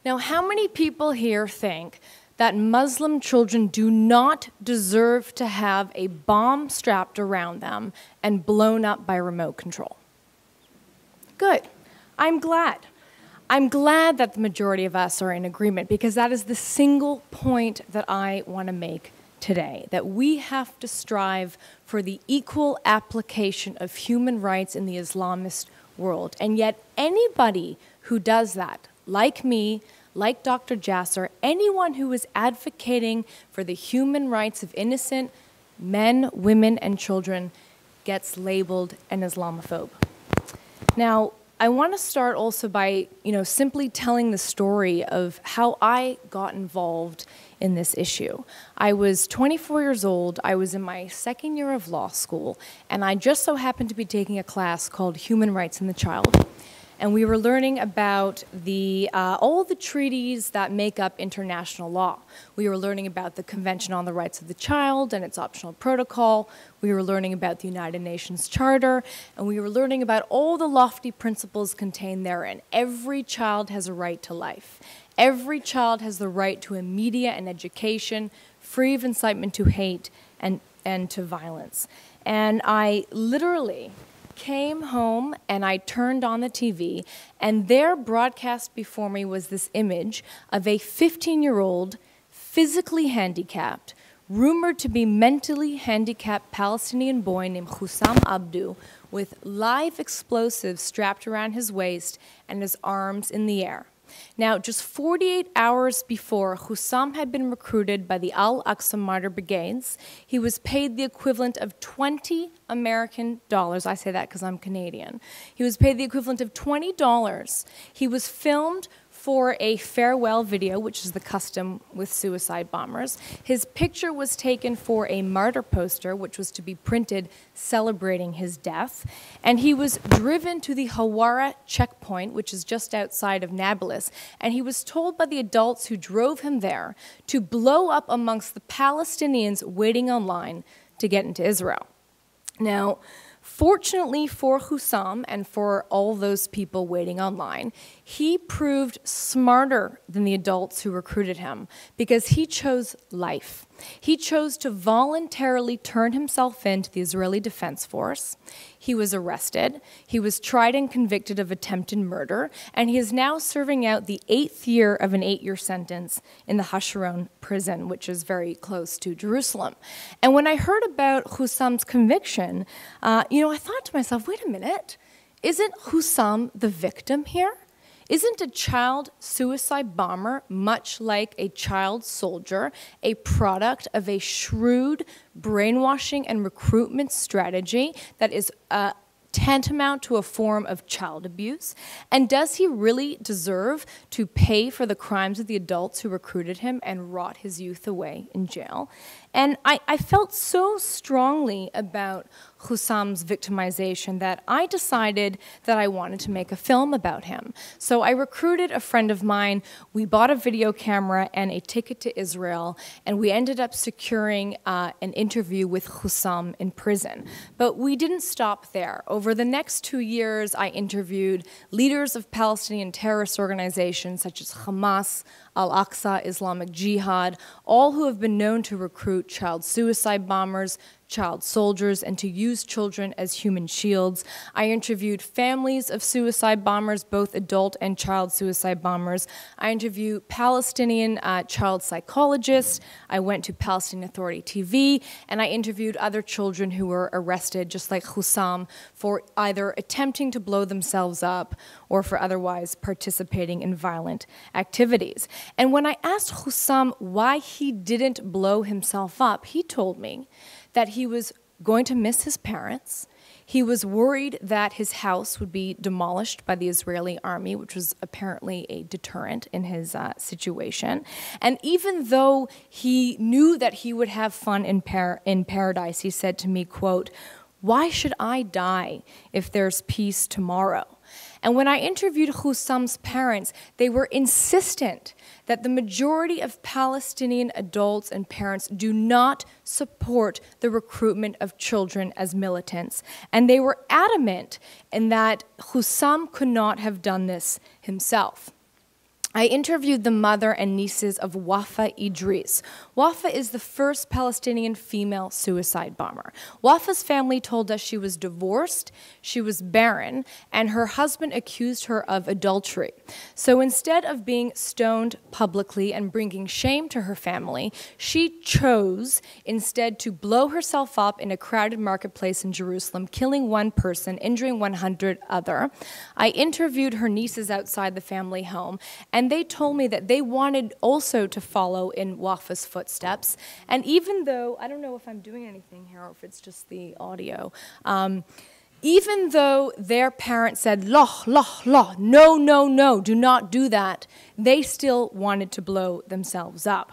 Now, how many people here think that Muslim children do not deserve to have a bomb strapped around them and blown up by remote control? Good. I'm glad. I'm glad that the majority of us are in agreement, because that is the single point that I want to make today, that we have to strive for the equal application of human rights in the Islamist world. And yet anybody who does that, like me, like Dr. Jasser, anyone who is advocating for the human rights of innocent men, women, and children gets labeled an Islamophobe. Now, I want to start also by, simply telling the story of how I got involved in this issue. I was 24 years old, I was in my second year of law school, and I just so happened to be taking a class called Human Rights in the Child. And we were learning about all the treaties that make up international law. We were learning about the Convention on the Rights of the Child and its optional protocol. We were learning about the United Nations Charter, and we were learning about all the lofty principles contained therein. Every child has a right to life. Every child has the right to a media and education free of incitement to hate and to violence. And I literally came home and I turned on the TV, and there broadcast before me was this image of a 15-year-old physically handicapped, rumored to be mentally handicapped Palestinian boy named Hussam Abdu with live explosives strapped around his waist and his arms in the air. Now, just 48 hours before, Hussam had been recruited by the Al-Aqsa Martyr Brigades. He was paid the equivalent of 20 American dollars. I say that because I'm Canadian. He was paid the equivalent of $20. He was filmed for a farewell video, which is the custom with suicide bombers. His picture was taken for a martyr poster, which was to be printed celebrating his death. And he was driven to the Hawara checkpoint, which is just outside of Nablus. And he was told by the adults who drove him there to blow up amongst the Palestinians waiting online to get into Israel. Now, fortunately for Hussam and for all those people waiting online, he proved smarter than the adults who recruited him because he chose life. He chose to voluntarily turn himself in to the Israeli Defense Force. He was arrested. He was tried and convicted of attempted murder, and he is now serving out the 8th year of an 8-year sentence in the Hasharon prison, which is very close to Jerusalem. And when I heard about Hussam's conviction, I thought to myself, wait a minute, isn't Hussam the victim here? Isn't a child suicide bomber, much like a child soldier, a product of a shrewd brainwashing and recruitment strategy that is tantamount to a form of child abuse? And does he really deserve to pay for the crimes of the adults who recruited him and rot his youth away in jail? And I felt so strongly about Hussam's victimization that I decided that I wanted to make a film about him. So I recruited a friend of mine, we bought a video camera and a ticket to Israel, and we ended up securing an interview with Hussam in prison. But we didn't stop there. Over the next 2 years, I interviewed leaders of Palestinian terrorist organizations such as Hamas, Al-Aqsa, Islamic Jihad, all who have been known to recruit child suicide bombers, child soldiers, and to use children as human shields. I interviewed families of suicide bombers, both adult and child suicide bombers. I interviewed Palestinian child psychologists. I went to Palestinian Authority TV, and I interviewed other children who were arrested, just like Hussam, for either attempting to blow themselves up or for otherwise participating in violent activities. And when I asked Hussam why he didn't blow himself up, he told me that he was going to miss his parents. He was worried that his house would be demolished by the Israeli army, which was apparently a deterrent in his situation. And even though he knew that he would have fun in paradise, he said to me, quote, "Why should I die if there's peace tomorrow?" And when I interviewed Hussam's parents, they were insistent that the majority of Palestinian adults and parents do not support the recruitment of children as militants. And they were adamant in that Hussam could not have done this himself. I interviewed the mother and nieces of Wafa Idris. Wafa is the first Palestinian female suicide bomber. Wafa's family told us she was divorced, she was barren, and her husband accused her of adultery. So instead of being stoned publicly and bringing shame to her family, she chose instead to blow herself up in a crowded marketplace in Jerusalem, killing one person, injuring 100 other. I interviewed her nieces outside the family home, and they told me that they wanted also to follow in Wafa's footsteps. And even though, I don't know if I'm doing anything here or if it's just the audio, even though their parents said, loh, loh, loh, no, no, no, do not do that, they still wanted to blow themselves up.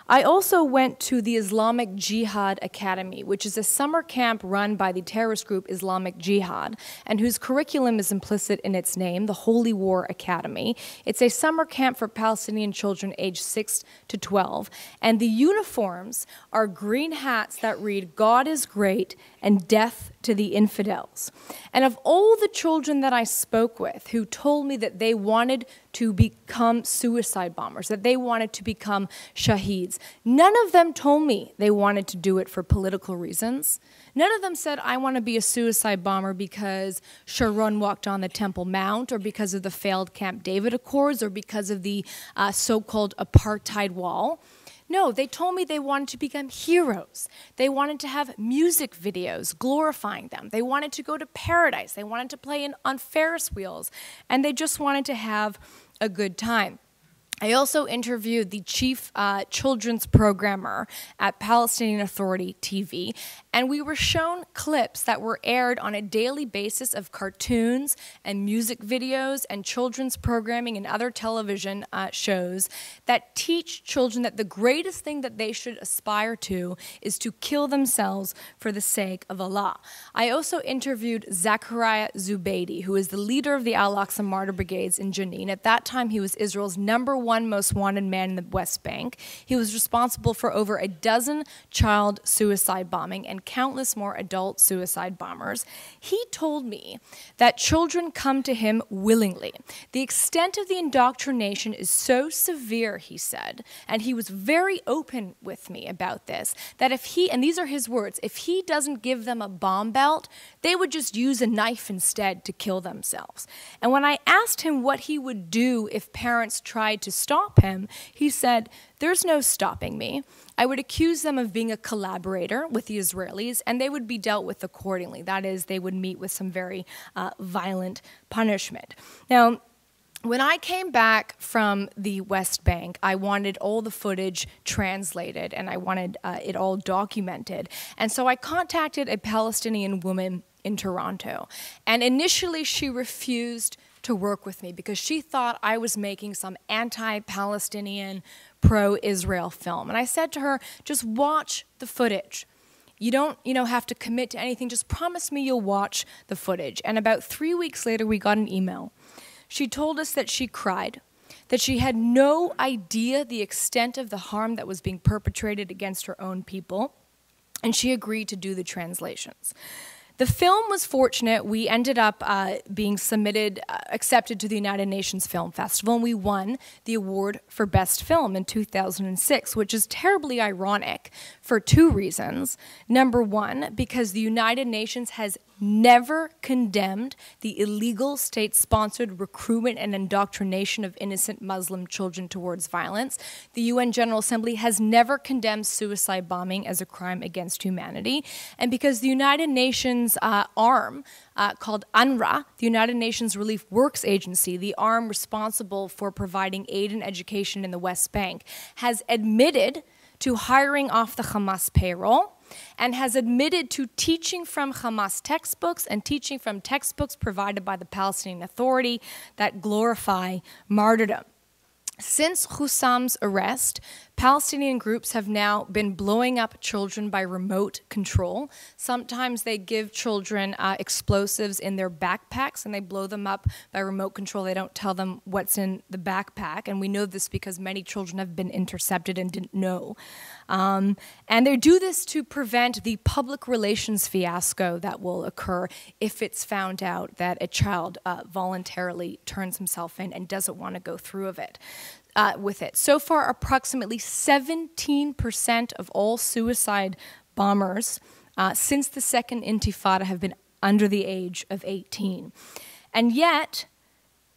I also went to the Islamic Jihad Academy, which is a summer camp run by the terrorist group Islamic Jihad, and whose curriculum is implicit in its name, the Holy War Academy. It's a summer camp for Palestinian children aged 6 to 12, and the uniforms are green hats that read, "God is great," and "Death to the infidels." And of all the children that I spoke with who told me that they wanted to become suicide bombers, that they wanted to become shaheeds, none of them told me they wanted to do it for political reasons. None of them said, I want to be a suicide bomber because Sharon walked on the Temple Mount, or because of the failed Camp David Accords, or because of the so-called apartheid wall. No, they told me they wanted to become heroes. They wanted to have music videos glorifying them. They wanted to go to paradise. They wanted to play on Ferris wheels. And they just wanted to have a good time. I also interviewed the chief children's programmer at Palestinian Authority TV, and we were shown clips that were aired on a daily basis of cartoons and music videos and children's programming and other television shows that teach children that the greatest thing that they should aspire to is to kill themselves for the sake of Allah. I also interviewed Zachariah Zubeidi, who is the leader of the Al-Aqsa Martyr Brigades in Jenin. At that time, he was Israel's #1 most wanted man in the West Bank. He was responsible for over a dozen child suicide bombing and countless more adult suicide bombers. He told me that children come to him willingly. The extent of the indoctrination is so severe, he said, and he was very open with me about this, that if he, and these are his words, if he doesn't give them a bomb belt, they would just use a knife instead to kill themselves. And when I asked him what he would do if parents tried to stop him, he said, there's no stopping me. I would accuse them of being a collaborator with the Israelis, and they would be dealt with accordingly. That is, they would meet with some very violent punishment. Now, when I came back from the West Bank, I wanted all the footage translated, and I wanted it all documented. And so I contacted a Palestinian woman in Toronto, and initially she refused to work with me because she thought I was making some anti-Palestinian, pro-Israel film. And I said to her, just watch the footage. You don't, have to commit to anything. Just promise me you'll watch the footage. And about 3 weeks later, we got an email. She told us that she cried, that she had no idea the extent of the harm that was being perpetrated against her own people, and she agreed to do the translations. The film was fortunate. We ended up being accepted to the United Nations Film Festival, and we won the award for Best Film in 2006, which is terribly ironic for two reasons. Number one, because the United Nations has never condemned the illegal state-sponsored recruitment and indoctrination of innocent Muslim children towards violence. The UN General Assembly has never condemned suicide bombing as a crime against humanity. And because the United Nations arm called UNRWA, the United Nations Relief Works Agency, the arm responsible for providing aid and education in the West Bank, has admitted to hiring off the Hamas payroll and has admitted to teaching from Hamas textbooks and teaching from textbooks provided by the Palestinian Authority that glorify martyrdom. Since Hussam's arrest, Palestinian groups have now been blowing up children by remote control. Sometimes they give children explosives in their backpacks and they blow them up by remote control. They don't tell them what's in the backpack, and we know this because many children have been intercepted and didn't know. And they do this to prevent the public relations fiasco that will occur if it's found out that a child voluntarily turns himself in and doesn't want to go through with it. So far, approximately 17% of all suicide bombers since the Second Intifada have been under the age of 18. And yet,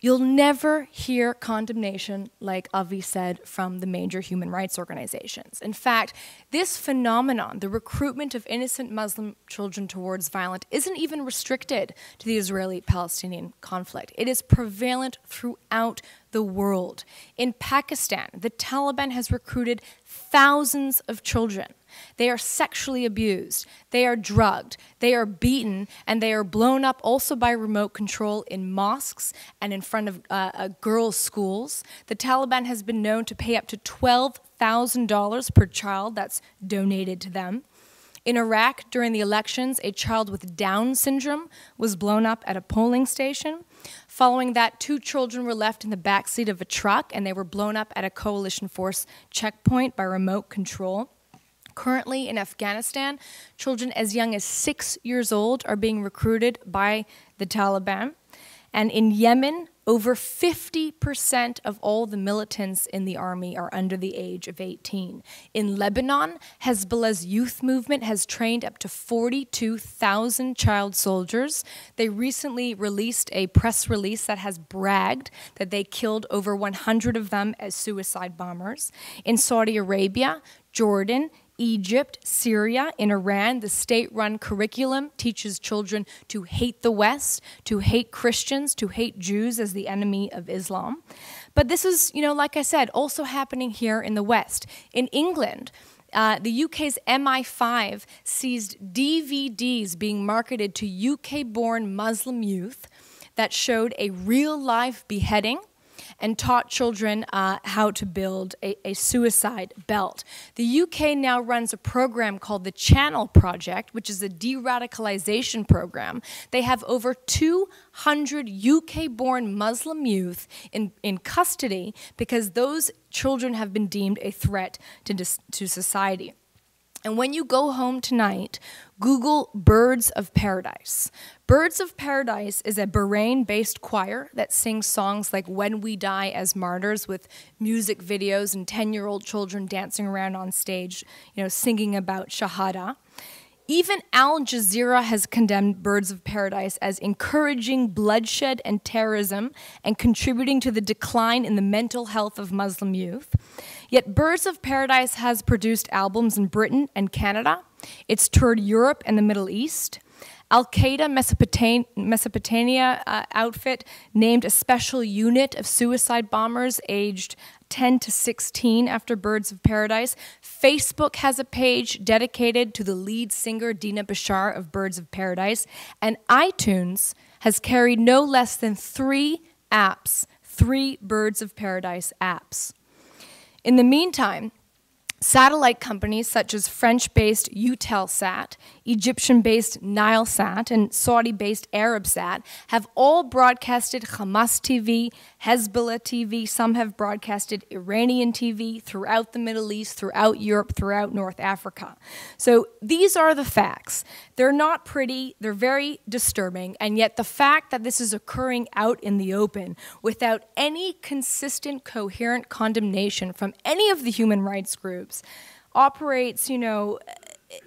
you'll never hear condemnation, like Avi said, from the major human rights organizations. In fact, this phenomenon, the recruitment of innocent Muslim children towards violence, isn't even restricted to the Israeli-Palestinian conflict. It is prevalent throughout the world. In Pakistan, the Taliban has recruited thousands of children. They are sexually abused, they are drugged, they are beaten, and they are blown up also by remote control in mosques and in front of girls' schools. The Taliban has been known to pay up to $12,000 per child that's donated to them. In Iraq, during the elections, a child with Down syndrome was blown up at a polling station. Following that, 2 children were left in the backseat of a truck, and they were blown up at a coalition force checkpoint by remote control. Currently in Afghanistan, children as young as 6 years old are being recruited by the Taliban. And in Yemen, over 50% of all the militants in the army are under the age of 18. In Lebanon, Hezbollah's youth movement has trained up to 42,000 child soldiers. They recently released a press release that has bragged that they killed over 100 of them as suicide bombers. In Saudi Arabia, Jordan, Egypt, Syria, in Iran, the state-run curriculum teaches children to hate the West, to hate Christians, to hate Jews as the enemy of Islam. But this is, like I said, also happening here in the West. In England, the UK's MI5 seized DVDs being marketed to UK-born Muslim youth that showed a real-life beheading and taught children how to build a suicide belt. The UK now runs a program called the Channel Project, which is a de-radicalization program. They have over 200 UK-born Muslim youth in custody because those children have been deemed a threat to society. And when you go home tonight, Google Birds of Paradise. Birds of Paradise is a Bahrain-based choir that sings songs like When We Die as Martyrs with music videos and 10-year-old children dancing around on stage, singing about Shahada. Even Al Jazeera has condemned Birds of Paradise as encouraging bloodshed and terrorism and contributing to the decline in the mental health of Muslim youth. Yet Birds of Paradise has produced albums in Britain and Canada. It's toured Europe and the Middle East. Al-Qaeda Mesopotamia outfit named a special unit of suicide bombers aged 10 to 16 after Birds of Paradise. Facebook has a page dedicated to the lead singer Dina Bashar of Birds of Paradise. And iTunes has carried no less than 3 Birds of Paradise apps. In the meantime, satellite companies such as French-based Eutelsat, Egyptian-based Nilesat, and Saudi-based Arabsat have all broadcasted Hamas TV, Hezbollah TV. Some have broadcasted Iranian TV throughout the Middle East, throughout Europe, throughout North Africa. So these are the facts. They're not pretty, they're very disturbing, and yet the fact that this is occurring out in the open without any consistent, coherent condemnation from any of the human rights groups operates,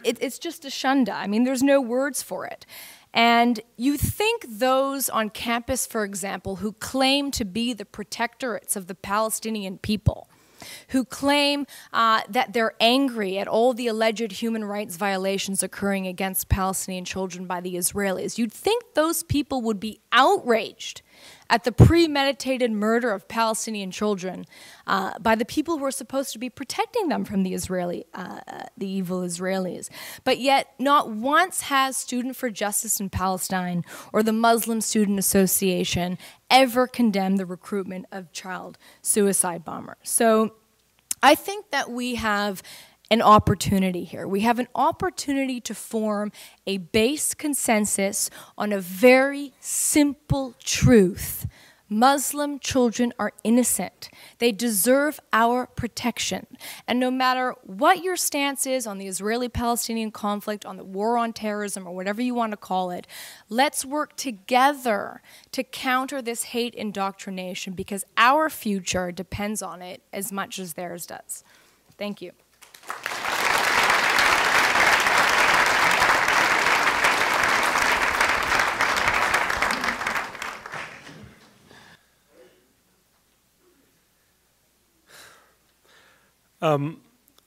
it's just a shunda. I mean, there's no words for it. And you think those on campus, for example, who claim to be the protectorates of the Palestinian people, who claim that they're angry at all the alleged human rights violations occurring against Palestinian children by the Israelis, you'd think those people would be outraged at the premeditated murder of Palestinian children by the people who are supposed to be protecting them from the evil Israelis. But yet, not once has Student for Justice in Palestine or the Muslim Student Association ever condemned the recruitment of child suicide bombers. So I think that we have an opportunity here. We have an opportunity to form a base consensus on a very simple truth. Muslim children are innocent. They deserve our protection. And no matter what your stance is on the Israeli-Palestinian conflict, on the war on terrorism, or whatever you want to call it, let's work together to counter this hate indoctrination, because our future depends on it as much as theirs does. Thank you.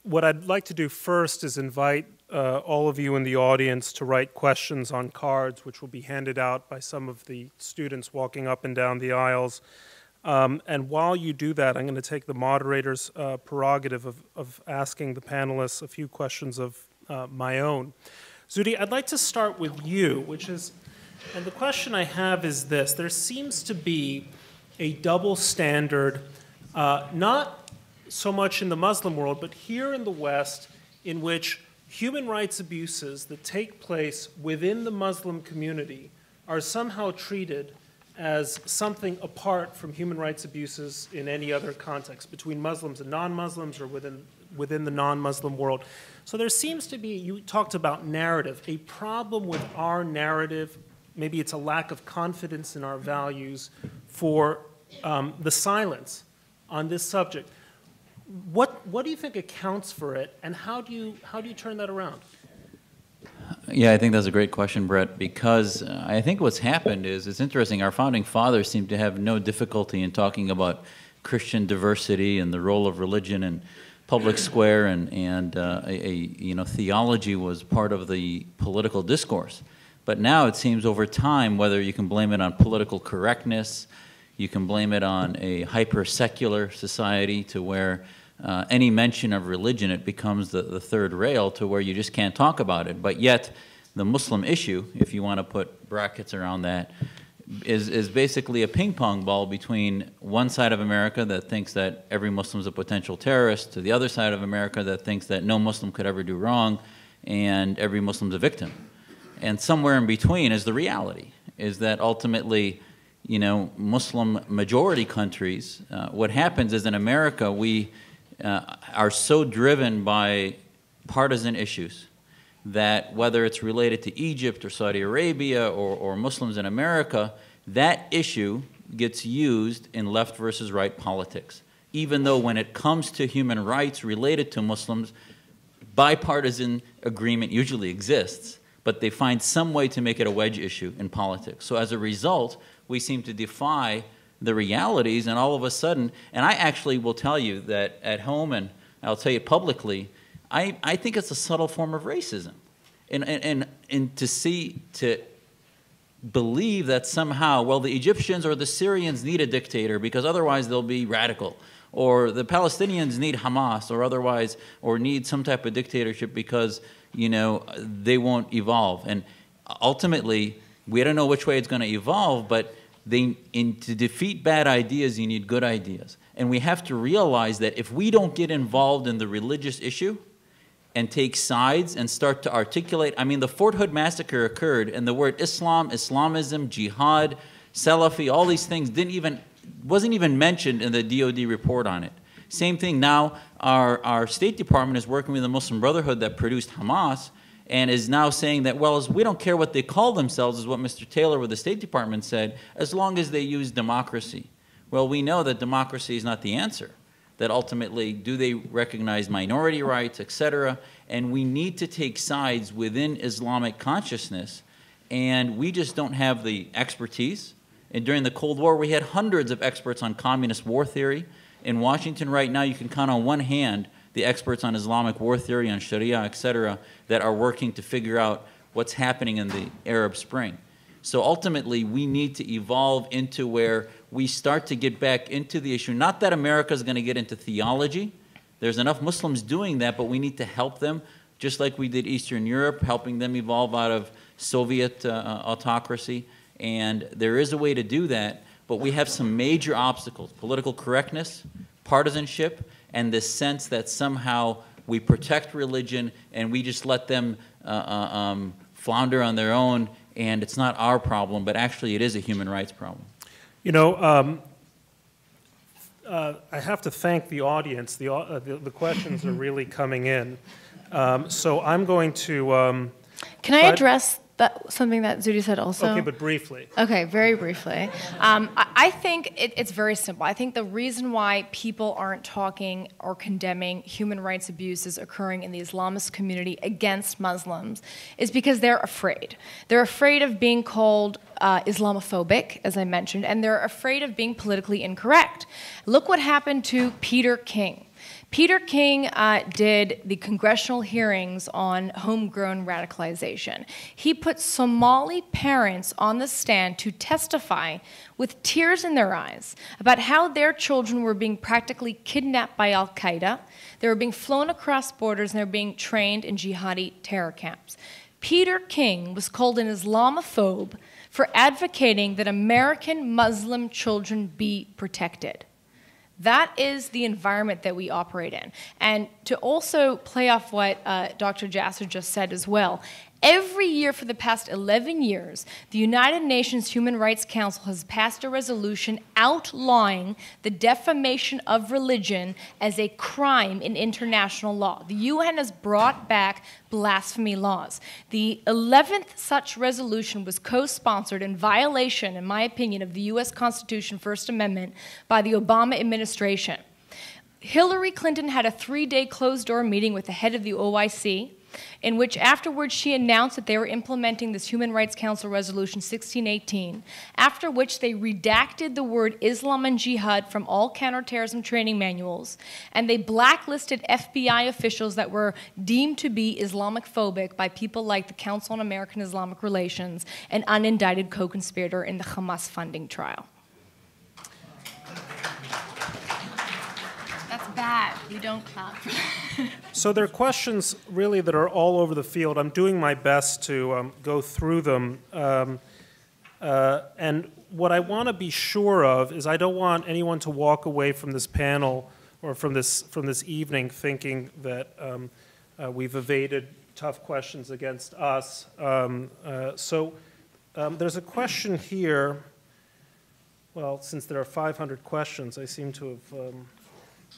What I'd like to do first is invite all of you in the audience to write questions on cards, which will be handed out by some of the students walking up and down the aisles. And while you do that, I'm going to take the moderator's prerogative of asking the panelists a few questions of my own. Zuhdi, I'd like to start with you, which is, and the question I have is this: there seems to be a double standard, not so much in the Muslim world, but here in the West, in which human rights abuses that take place within the Muslim community are somehow treated as something apart from human rights abuses in any other context, between Muslims and non-Muslims or within the non-Muslim world. So there seems to be, you talked about narrative, a problem with our narrative. Maybe it's a lack of confidence in our values for the silence on this subject. What do you think accounts for it, and how do you turn that around? Yeah, I think that's a great question, Brett, because I think what's happened is, it's interesting, our founding fathers seem to have no difficulty in talking about Christian diversity and the role of religion in public square, and theology was part of the political discourse. But now it seems over time, whether you can blame it on political correctness, you can blame it on a hyper-secular society to where any mention of religion, it becomes the third rail to where you just can't talk about it. But yet, the Muslim issue, if you want to put brackets around that, is basically a ping-pong ball between one side of America that thinks that every Muslim is a potential terrorist, to the other side of America that thinks that no Muslim could ever do wrong and every Muslim is a victim. And somewhere in between is the reality, is that ultimately, you know, Muslim majority countries, what happens is in America we are so driven by partisan issues that whether it's related to Egypt or Saudi Arabia or Muslims in America, that issue gets used in left versus right politics. Even though when it comes to human rights related to Muslims, bipartisan agreement usually exists, but they find some way to make it a wedge issue in politics. So as a result, we seem to defy the realities, and all of a sudden, and I actually will tell you that at home, and I'll tell you publicly, I think it's a subtle form of racism. And to believe that somehow, well, the Egyptians or the Syrians need a dictator because otherwise they'll be radical, or the Palestinians need Hamas or otherwise, or need some type of dictatorship because, you know, they won't evolve. And ultimately, we don't know which way it's going to evolve, but to defeat bad ideas, you need good ideas. And we have to realize that if we don't get involved in the religious issue and take sides and start to articulate, I mean, the Fort Hood massacre occurred, and the word Islam, Islamism, jihad, Salafi, all these things wasn't even mentioned in the DOD report on it. Same thing now, our State Department is working with the Muslim Brotherhood that produced Hamas, and is now saying that, well, we don't care what they call themselves, is what Mr. Taylor with the State Department said, as long as they use democracy. Well, we know that democracy is not the answer, that ultimately, do they recognize minority rights, etc., and we need to take sides within Islamic consciousness, and we just don't have the expertise. And during the Cold War, we had hundreds of experts on communist war theory. In Washington right now, you can count on one hand the experts on Islamic war theory, on Sharia, etc., that are working to figure out what's happening in the Arab Spring. So ultimately, we need to evolve into where we start to get back into the issue. Not that America is going to get into theology. There's enough Muslims doing that, but we need to help them, just like we did Eastern Europe, helping them evolve out of Soviet autocracy. And there is a way to do that, but we have some major obstacles: political correctness, partisanship, and this sense that somehow we protect religion and we just let them flounder on their own, and it's not our problem, but actually it is a human rights problem. You know, I have to thank the audience. The questions are really coming in. So I'm going to... Can I address something that Zuhdi said also? Okay, but briefly. Okay, very briefly. I think it's very simple. I think the reason why people aren't talking or condemning human rights abuses occurring in the Islamist community against Muslims is because they're afraid. They're afraid of being called Islamophobic, as I mentioned, and they're afraid of being politically incorrect. Look what happened to Peter King. Peter King did the congressional hearings on homegrown radicalization. He put Somali parents on the stand to testify with tears in their eyes about how their children were being practically kidnapped by al-Qaeda. They were being flown across borders and they were being trained in jihadi terror camps. Peter King was called an Islamophobe for advocating that American Muslim children be protected. That is the environment that we operate in. And to also play off what Dr. Jasser just said as well, every year for the past 11 years, the United Nations Human Rights Council has passed a resolution outlawing the defamation of religion as a crime in international law. The UN has brought back blasphemy laws. The 11th such resolution was co-sponsored in violation, in my opinion, of the U.S. Constitution First Amendment by the Obama administration. Hillary Clinton had a 3-day closed-door meeting with the head of the OIC, in which afterwards she announced that they were implementing this Human Rights Council Resolution 1618, after which they redacted the word Islam and Jihad from all counterterrorism training manuals, and they blacklisted FBI officials that were deemed to be Islamophobic by people like the Council on American Islamic Relations, an unindicted co-conspirator in the Hamas funding trial. That's bad. We don't clap for that. So there are questions really that are all over the field. I'm doing my best to go through them. And what I want to be sure of is I don't want anyone to walk away from this panel or from this evening thinking that we've evaded tough questions against us. So there's a question here. Well, since there are 500 questions, I seem to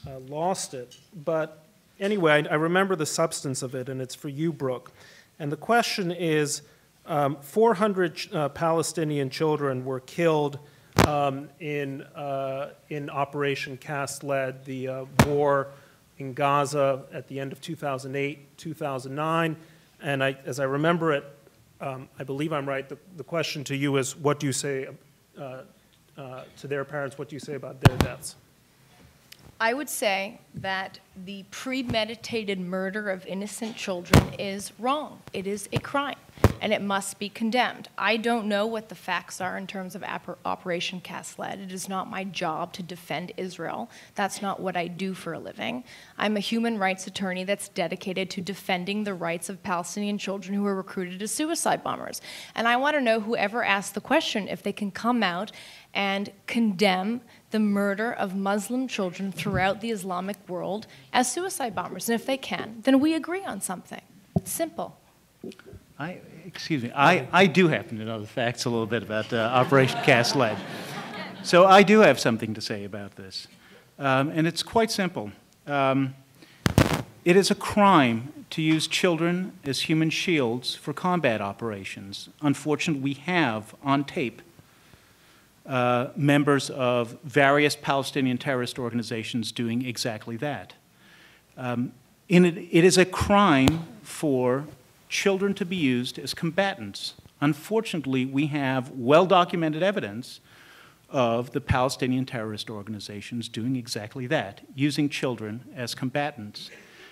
have lost it. But anyway, I remember the substance of it, and it's for you, Brooke. And the question is, 400 Palestinian children were killed in Operation Cast Lead, the war in Gaza at the end of 2008, 2009. And as I remember it, I believe I'm right, the question to you is, what do you say to their parents, what do you say about their deaths? I would say that the premeditated murder of innocent children is wrong. It is a crime, and it must be condemned. I don't know what the facts are in terms of Operation Cast Lead. It is not my job to defend Israel. That's not what I do for a living. I'm a human rights attorney that's dedicated to defending the rights of Palestinian children who were recruited as suicide bombers. And I want to know whoever asked the question if they can come out and condemn the murder of Muslim children throughout the Islamic world as suicide bombers. And if they can, then we agree on something. It's simple. Excuse me, I do happen to know the facts a little bit about Operation Cast Lead. So I do have something to say about this. And it's quite simple. It is a crime to use children as human shields for combat operations. Unfortunately, we have on tape members of various Palestinian terrorist organizations doing exactly that. It is a crime for children to be used as combatants. Unfortunately, we have well-documented evidence of the Palestinian terrorist organizations doing exactly that, using children as combatants.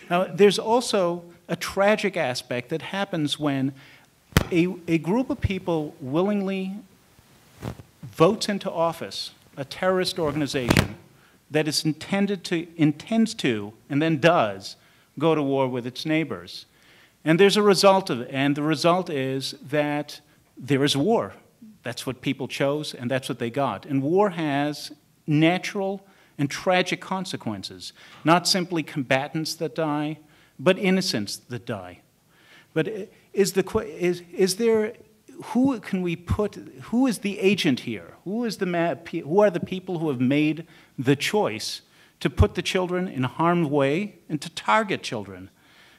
Now, there's also a tragic aspect that happens when a group of people willingly votes into office a terrorist organization that is intends to, and then does, go to war with its neighbors. And there's a result of it, and the result is that there is war. That's what people chose, and that's what they got. And war has natural and tragic consequences, not simply combatants that die, but innocents that die. But who can we put, who is the agent here? Who are the people who have made the choice to put the children in harm's way and to target children?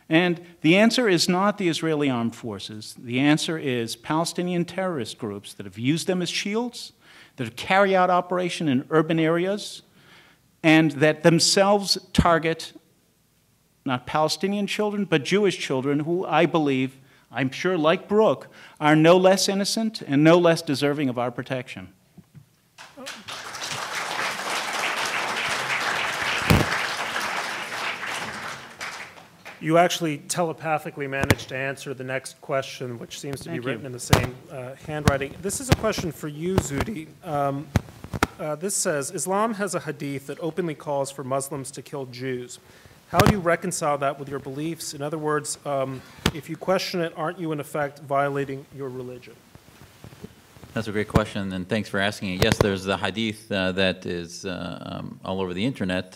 And the answer is not the Israeli armed forces. The answer is Palestinian terrorist groups that have used them as shields, that carry out operation in urban areas, and that themselves target not Palestinian children, but Jewish children who I believe, I'm sure like Brooke, are no less innocent and no less deserving of our protection. You actually telepathically managed to answer the next question, which seems to be written in the same handwriting. This is a question for you, Zuhdi. This says, Islam has a hadith that openly calls for Muslims to kill Jews. How do you reconcile that with your beliefs? In other words, if you question it, aren't you in effect violating your religion? That's a great question, and thanks for asking it. Yes, there's the hadith that is all over the internet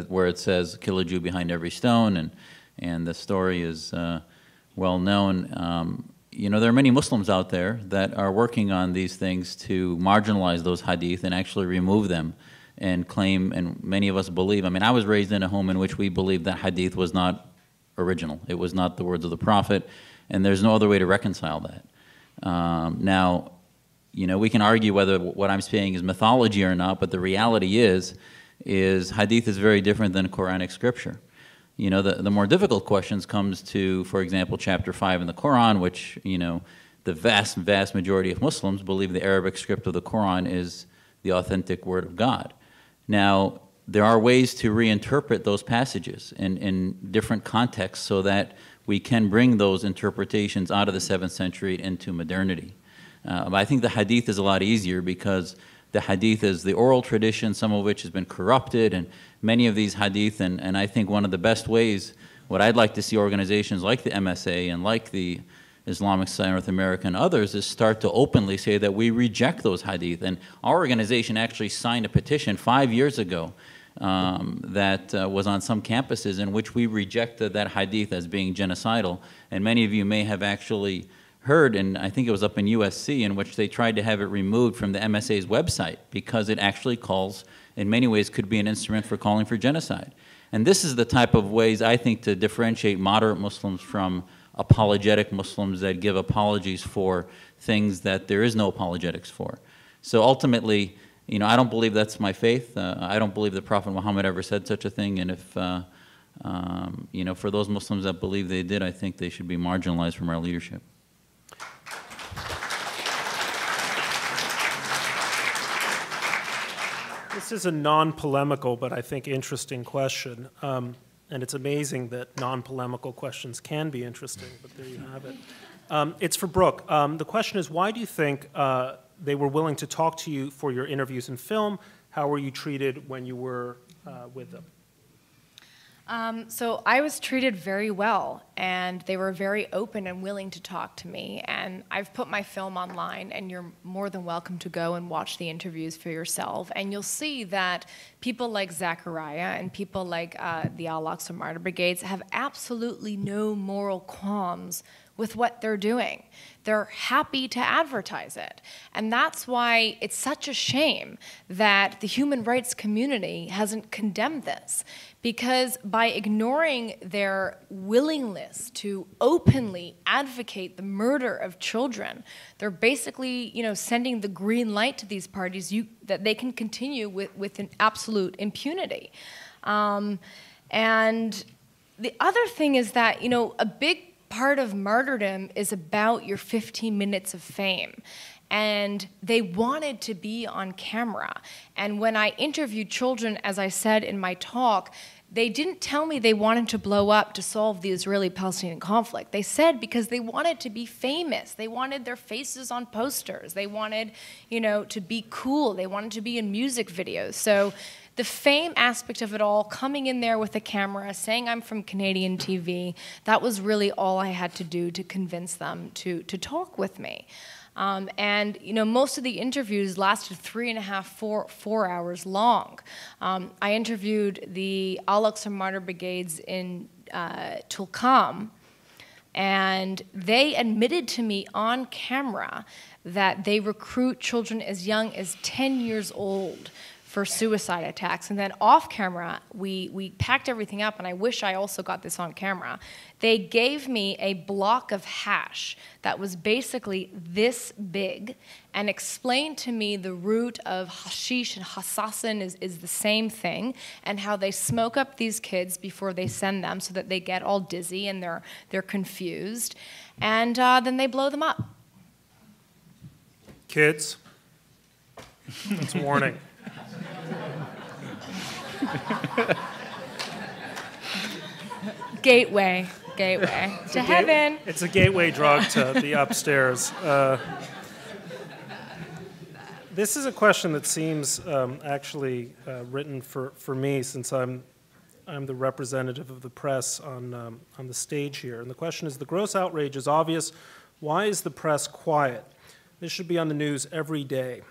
where it says, kill a Jew behind every stone, and the story is well known. You know, there are many Muslims out there that are working on these things to marginalize those hadith and actually remove them and claim, and many of us believe, I mean, I was raised in a home in which we believed that hadith was not original. It was not the words of the Prophet, and there's no other way to reconcile that. Now, you know, we can argue whether what I'm saying is mythology or not, but the reality is hadith is very different than Quranic scripture. You know, the more difficult questions comes to, for example, chapter 5 in the Quran, which, you know, the vast, vast majority of Muslims believe the Arabic script of the Quran is the authentic word of God. Now, there are ways to reinterpret those passages in different contexts so that we can bring those interpretations out of the 7th century into modernity. But I think the hadith is a lot easier because the hadith is the oral tradition, some of which has been corrupted, and many of these hadith, and I think one of the best ways, what I'd like to see organizations like the MSA and like the Islamic Society of North America and others is start to openly say that we reject those hadith. And our organization actually signed a petition 5 years ago that was on some campuses in which we rejected that hadith as being genocidal. And many of you may have actually heard, and I think it was up in USC, in which they tried to have it removed from the MSA's website because it actually calls, in many ways, could be an instrument for calling for genocide. And this is the type of ways, I think, to differentiate moderate Muslims from apologetic Muslims that give apologies for things that there is no apologetics for. So ultimately, you know, I don't believe that's my faith. I don't believe that Prophet Muhammad ever said such a thing. And if, you know, for those Muslims that believe they did, I think they should be marginalized from our leadership. This is a non-polemical, but I think interesting question. And it's amazing that non-polemical questions can be interesting, but there you have it. It's for Brooke. The question is, why do you think they were willing to talk to you for your interviews in film? How were you treated when you were with them? So I was treated very well, and they were very open and willing to talk to me. And I've put my film online, and you're more than welcome to go and watch the interviews for yourself. And you'll see that people like Zachariah and people like the Al-Aqsa Martyr Brigades have absolutely no moral qualms with what they're doing. They're happy to advertise it. And that's why it's such a shame that the human rights community hasn't condemned this. Because by ignoring their willingness to openly advocate the murder of children, they're basically, you know, sending the green light to these parties that they can continue with an absolute impunity. And the other thing is that, you know, a big part of martyrdom is about your 15 minutes of fame. And they wanted to be on camera. And when I interviewed children, as I said in my talk, they didn't tell me they wanted to blow up to solve the Israeli-Palestinian conflict. They said because they wanted to be famous. They wanted their faces on posters. They wanted, you know, to be cool. They wanted to be in music videos. So the fame aspect of it all, coming in there with a camera, saying I'm from Canadian TV, that was really all I had to do to convince them to talk with me. And most of the interviews lasted 3.5, 4 hours long. I interviewed the Al-Aqsa Martyr Brigades in Tulkam, and they admitted to me on camera that they recruit children as young as 10 years old for suicide attacks. And then off camera, we packed everything up, and I wish I also got this on camera. They gave me a block of hash that was basically this big and explained to me the root of hashish and hassassin is the same thing, and how they smoke up these kids before they send them so that they get all dizzy and they're confused, and then they blow them up. Kids, it's a warning. Gateway to heaven. It's a gateway drug to the upstairs. This is a question that seems actually written for me, since I'm the representative of the press on the stage here. And the question is, the gross outrage is obvious. Why is the press quiet? This should be on the news every day.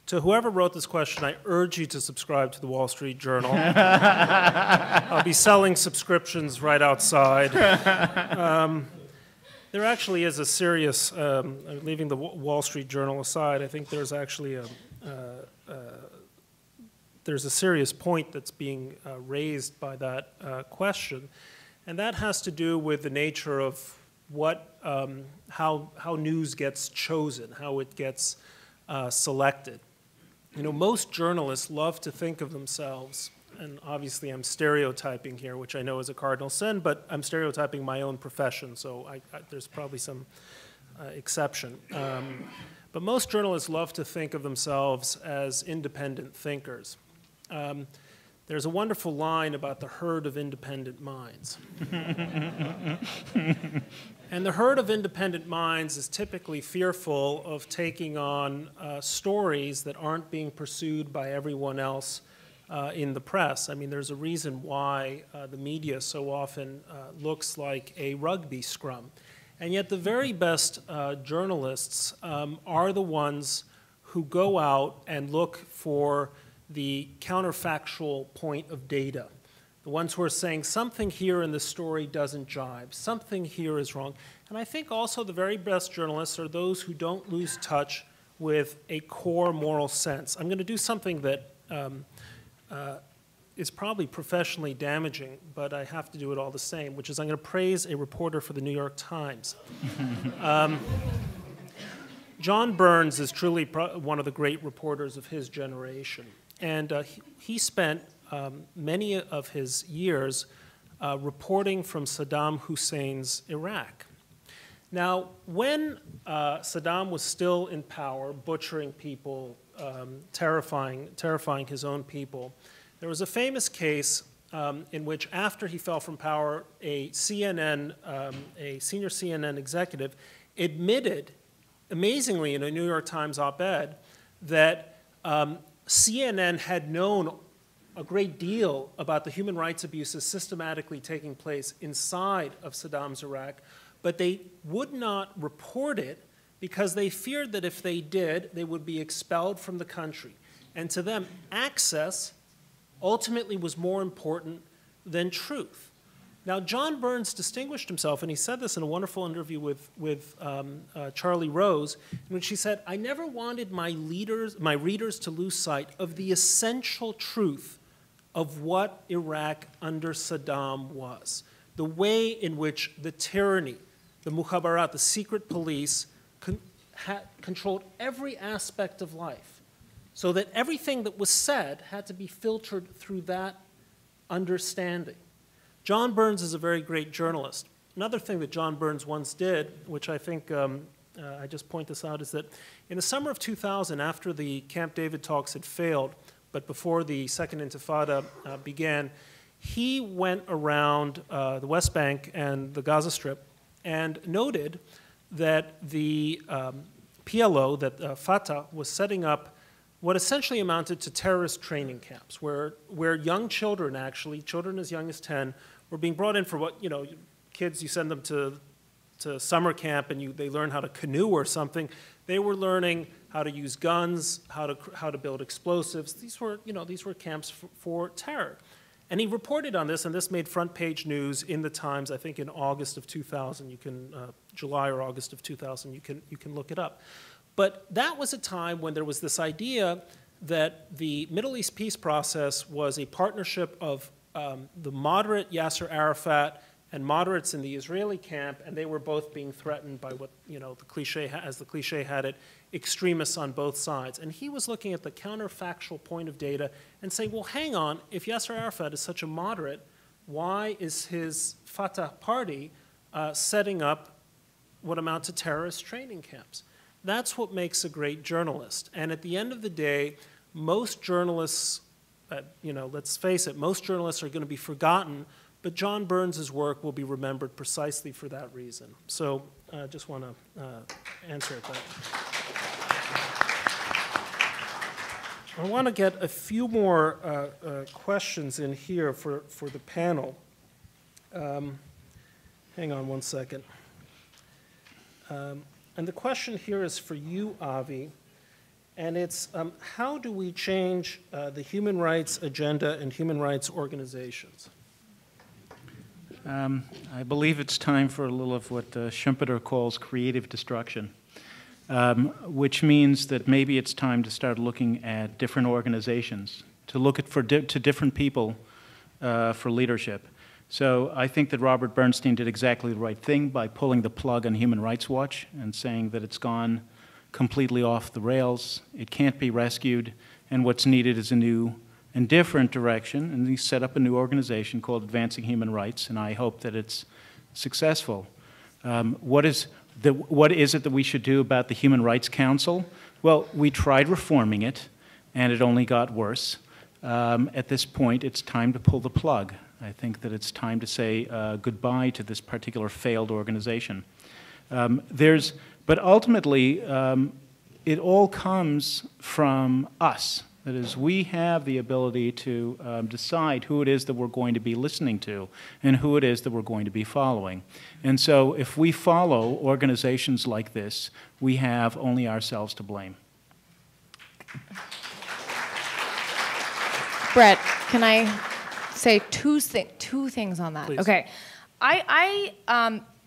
To whoever wrote this question, I urge you to subscribe to the Wall Street Journal. I'll be selling subscriptions right outside. There actually is a serious, leaving the Wall Street Journal aside, I think there's actually there's a serious point that's being raised by that question, and that has to do with the nature of what, how news gets chosen, how it gets selected. Most journalists love to think of themselves, and obviously I'm stereotyping here, which I know is a cardinal sin, but I'm stereotyping my own profession, so there's probably some exception. But most journalists love to think of themselves as independent thinkers. There's a wonderful line about the herd of independent minds. And the herd of independent minds is typically fearful of taking on stories that aren't being pursued by everyone else in the press. I mean, there's a reason why the media so often looks like a rugby scrum. And yet the very best journalists are the ones who go out and look for the counterfactual point of data. The ones who are saying something here in the story doesn't jibe, something here is wrong. And I think also the very best journalists are those who don't lose touch with a core moral sense. I'm going to do something that is probably professionally damaging, but I have to do it all the same, which is I'm going to praise a reporter for the New York Times. John Burns is truly one of the great reporters of his generation. And he spent many of his years reporting from Saddam Hussein's Iraq. Now, when Saddam was still in power, butchering people, terrifying his own people, there was a famous case in which, after he fell from power, a senior CNN executive admitted, amazingly in a New York Times op-ed, that CNN had known a great deal about the human rights abuses systematically taking place inside of Saddam's Iraq, but they would not report it because they feared that if they did, they would be expelled from the country. And to them, access ultimately was more important than truth. Now, John Burns distinguished himself, and he said this in a wonderful interview with Charlie Rose, in which he said, "I never wanted my readers to lose sight of the essential truth of what Iraq under Saddam was, the way in which the tyranny, the mukhabarat, the secret police, controlled every aspect of life, so that everything that was said had to be filtered through that understanding." John Burns is a very great journalist. Another thing that John Burns once did, which I think I just point this out, is that in the summer of 2000, after the Camp David talks had failed, but before the Second Intifada began, he went around the West Bank and the Gaza Strip and noted that the PLO, that Fatah was setting up what essentially amounted to terrorist training camps, where young children, actually, children as young as 10, were being brought in for what, kids, you send them to to summer camp and they learn how to canoe or something. They were learning how to use guns, how to build explosives. These were camps for terror. And he reported on this, and this made front page news in the Times, I think in August of 2000. You can, July or August of 2000, you can look it up. But that was a time when there was this idea that the Middle East peace process was a partnership of the moderate Yasser Arafat and moderates in the Israeli camp, and they were both being threatened by what, the cliche, as the cliche had it, extremists on both sides. And he was looking at the counterfactual point of data and saying, well, hang on, if Yasser Arafat is such a moderate, why is his Fatah party setting up what amount to terrorist training camps? That's what makes a great journalist. And at the end of the day, most journalists, let's face it, most journalists are going to be forgotten, but John Burns's work will be remembered precisely for that reason. So I just want to answer it that. I want to get a few more questions in here for the panel. Hang on one second. And the question here is for you, Avi, and it's how do we change the human rights agenda and human rights organizations? I believe it's time for a little of what Schumpeter calls creative destruction, which means that maybe it's time to start looking at different organizations, to look at to different people for leadership. So I think that Robert Bernstein did exactly the right thing by pulling the plug on Human Rights Watch and saying that it's gone completely off the rails, it can't be rescued, and what's needed is a new and different direction, and he set up a new organization called Advancing Human Rights, and I hope that it's successful. What is it that we should do about the Human Rights Council? Well, we tried reforming it, and it only got worse. At this point, it's time to pull the plug. I think that it's time to say goodbye to this particular failed organization. But ultimately, it all comes from us. That is, we have the ability to decide who it is that we're going to be listening to and who it is that we're going to be following. And so if we follow organizations like this, we have only ourselves to blame. Bret, can I say two things on that? Please. Okay. I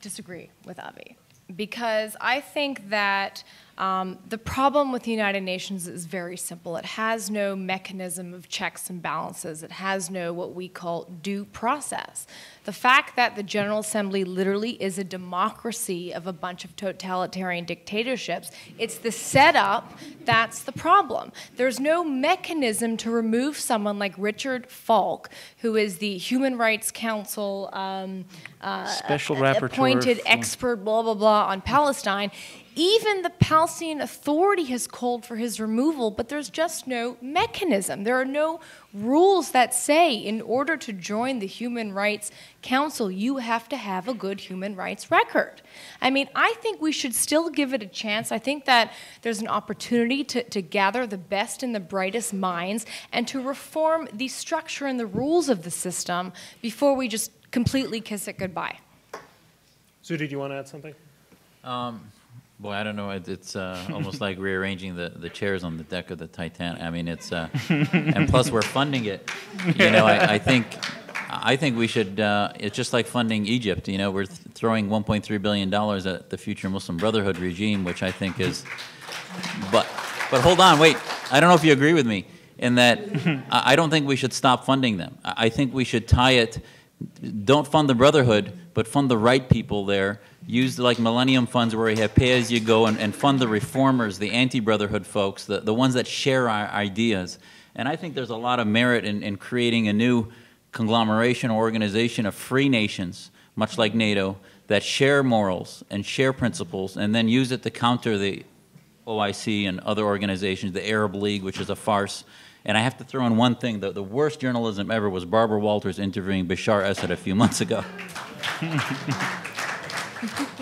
disagree with Avi because I think that the problem with the United Nations is very simple. It has no mechanism of checks and balances. It has no what we call due process. The fact that the General Assembly literally is a democracy of a bunch of totalitarian dictatorships, it's the setup that's the problem. There's no mechanism to remove someone like Richard Falk, who is the Human Rights Council Special Rapporteur appointed expert, blah, blah, blah, on Palestine. Even the Palestinian Authority has called for his removal, but there's just no mechanism. There are no rules that say in order to join the Human Rights Council, you have to have a good human rights record. I mean, I think we should still give it a chance. I think that there's an opportunity to gather the best and the brightest minds and to reform the structure and the rules of the system before we just completely kiss it goodbye. Zuhdi, do you want to add something? Boy, I don't know. It's almost like rearranging the chairs on the deck of the Titanic. I mean, it's and plus we're funding it. You know, I think we should. It's just like funding Egypt. You know, we're throwing $1.3 billion at the future Muslim Brotherhood regime, which I think is. But hold on, wait. I don't know if you agree with me in that. I don't think we should stop funding them. I think we should tie it. Don't fund the Brotherhood, but fund the right people there. Use like Millennium Funds where we have pay-as-you-go and fund the reformers, the anti-Brotherhood folks, the ones that share our ideas. And I think there's a lot of merit in creating a new conglomeration or organization of free nations, much like NATO, that share morals and share principles and then use it to counter the OIC and other organizations, the Arab League, which is a farce. And I have to throw in one thing. The worst journalism ever was Barbara Walters interviewing Bashar Assad a few months ago.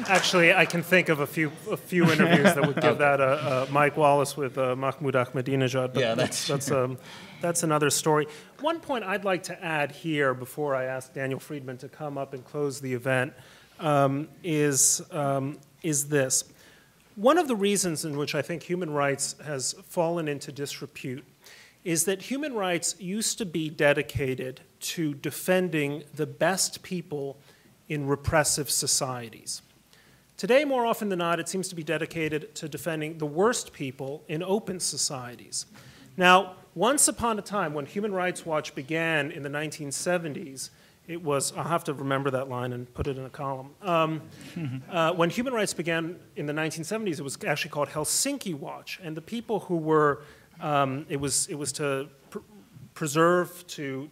Actually, I can think of a few interviews that would give that Mike Wallace with Mahmoud Ahmadinejad, but yeah, that's another story. One point I'd like to add here before I ask Daniel Friedman to come up and close the event is this. One of the reasons in which I think human rights has fallen into disrepute is that human rights used to be dedicated to defending the best people in repressive societies. Today, more often than not, it seems to be dedicated to defending the worst people in open societies. Now, once upon a time, when Human Rights Watch began in the 1970s, it was, I'll have to remember that line and put it in a column. When Human Rights began in the 1970s, it was actually called Helsinki Watch, and the people who were, it was to preserve, to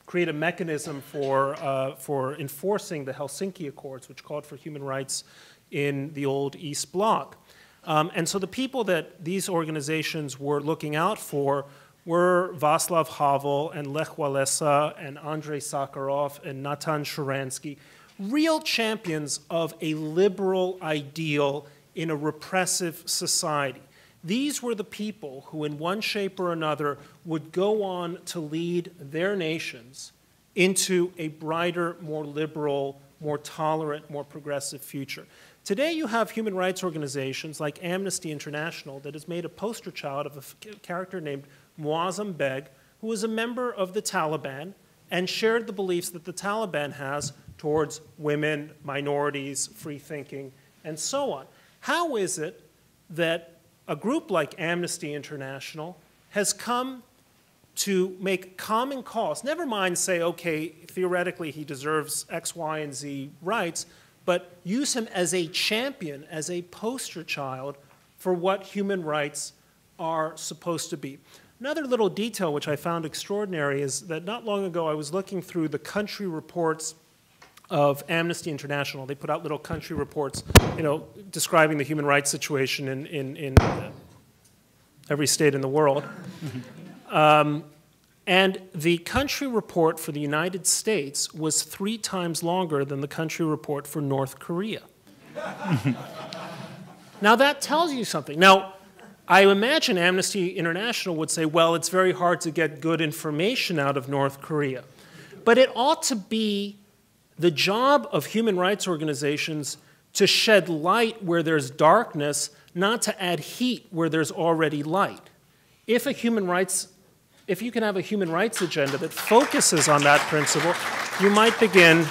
create a mechanism for enforcing the Helsinki Accords, which called for human rights in the old East Bloc. And so the people that these organizations were looking out for were Václav Havel and Lech Walesa and Andrei Sakharov and Natan Sharansky, real champions of a liberal ideal in a repressive society. These were the people who, in one shape or another, would go on to lead their nations into a brighter, more liberal, more tolerant, more progressive future. Today you have human rights organizations like Amnesty International that has made a poster child of a character named Muazzam Beg, who was a member of the Taliban and shared the beliefs that the Taliban has towards women, minorities, free thinking, and so on. How is it that a group like Amnesty International has come to make common cause, never mind say, okay, theoretically he deserves X, Y, and Z rights, but use him as a champion, as a poster child for what human rights are supposed to be? Another little detail which I found extraordinary is that not long ago I was looking through the country reports of Amnesty International. They put out little country reports, describing the human rights situation in every state in the world. And the country report for the United States was 3 times longer than the country report for North Korea. Now that tells you something. Now, I imagine Amnesty International would say, well, it's very hard to get good information out of North Korea. But it ought to be the job of human rights organizations to shed light where there's darkness, not to add heat where there's already light. If you can have a human rights agenda that focuses on that principle, you might begin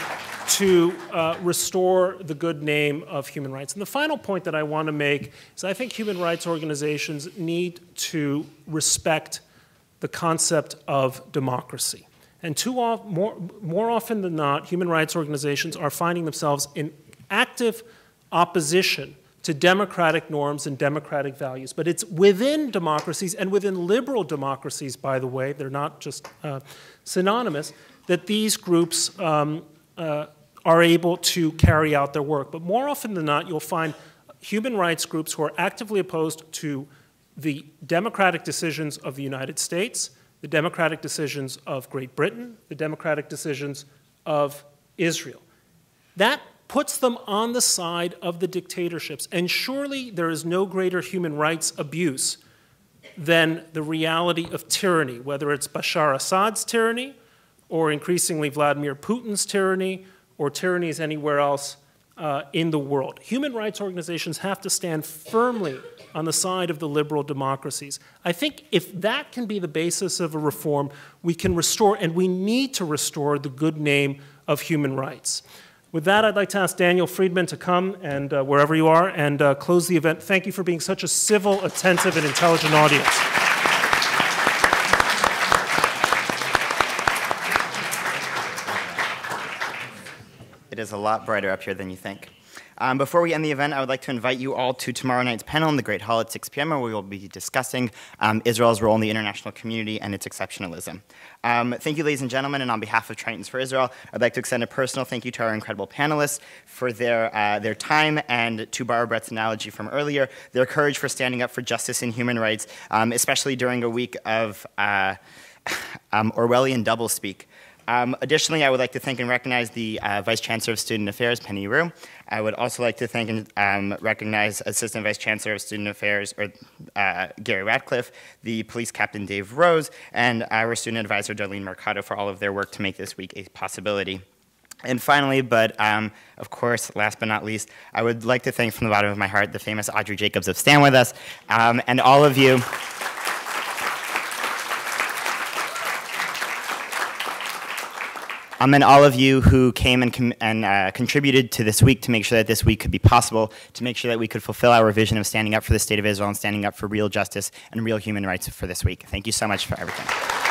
to restore the good name of human rights. And the final point that I want to make is I think human rights organizations need to respect the concept of democracy. And more often than not, human rights organizations are finding themselves in active opposition to democratic norms and democratic values. But it's within democracies, and within liberal democracies, by the way, they're not just synonymous, that these groups are able to carry out their work. But more often than not, you'll find human rights groups who are actively opposed to the democratic decisions of the United States, the democratic decisions of Great Britain, the democratic decisions of Israel. That puts them on the side of the dictatorships. And surely there is no greater human rights abuse than the reality of tyranny, whether it's Bashar Assad's tyranny, or increasingly Vladimir Putin's tyranny, or tyrannies anywhere else in the world. Human rights organizations have to stand firmly on the side of the liberal democracies. I think if that can be the basis of a reform, we can restore, and we need to restore, the good name of human rights. With that, I'd like to ask Daniel Friedman to come, and wherever you are, and close the event. Thank you for being such a civil, attentive, and intelligent audience. It is a lot brighter up here than you think. Before we end the event, I would like to invite you all to tomorrow night's panel in the Great Hall at 6 p.m., where we will be discussing Israel's role in the international community and its exceptionalism. Thank you, ladies and gentlemen, and on behalf of Tritons for Israel, I'd like to extend a personal thank you to our incredible panelists for their time, and to borrow Bret's analogy from earlier, their courage for standing up for justice and human rights, especially during a week of Orwellian doublespeak. Additionally, I would like to thank and recognize the Vice Chancellor of Student Affairs, Penny Rue. I would also like to thank and recognize Assistant Vice Chancellor of Student Affairs, Gary Radcliffe, the Police Captain Dave Rose, and our Student Advisor, Darlene Mercado, for all of their work to make this week a possibility. And finally, but of course, last but not least, I would like to thank from the bottom of my heart the famous Audrey Jacobs of Stand With Us, and all of you. And all of you who came and contributed to this week to make sure that this week could be possible, to make sure that we could fulfill our vision of standing up for the state of Israel and standing up for real justice and real human rights for this week. Thank you so much for everything.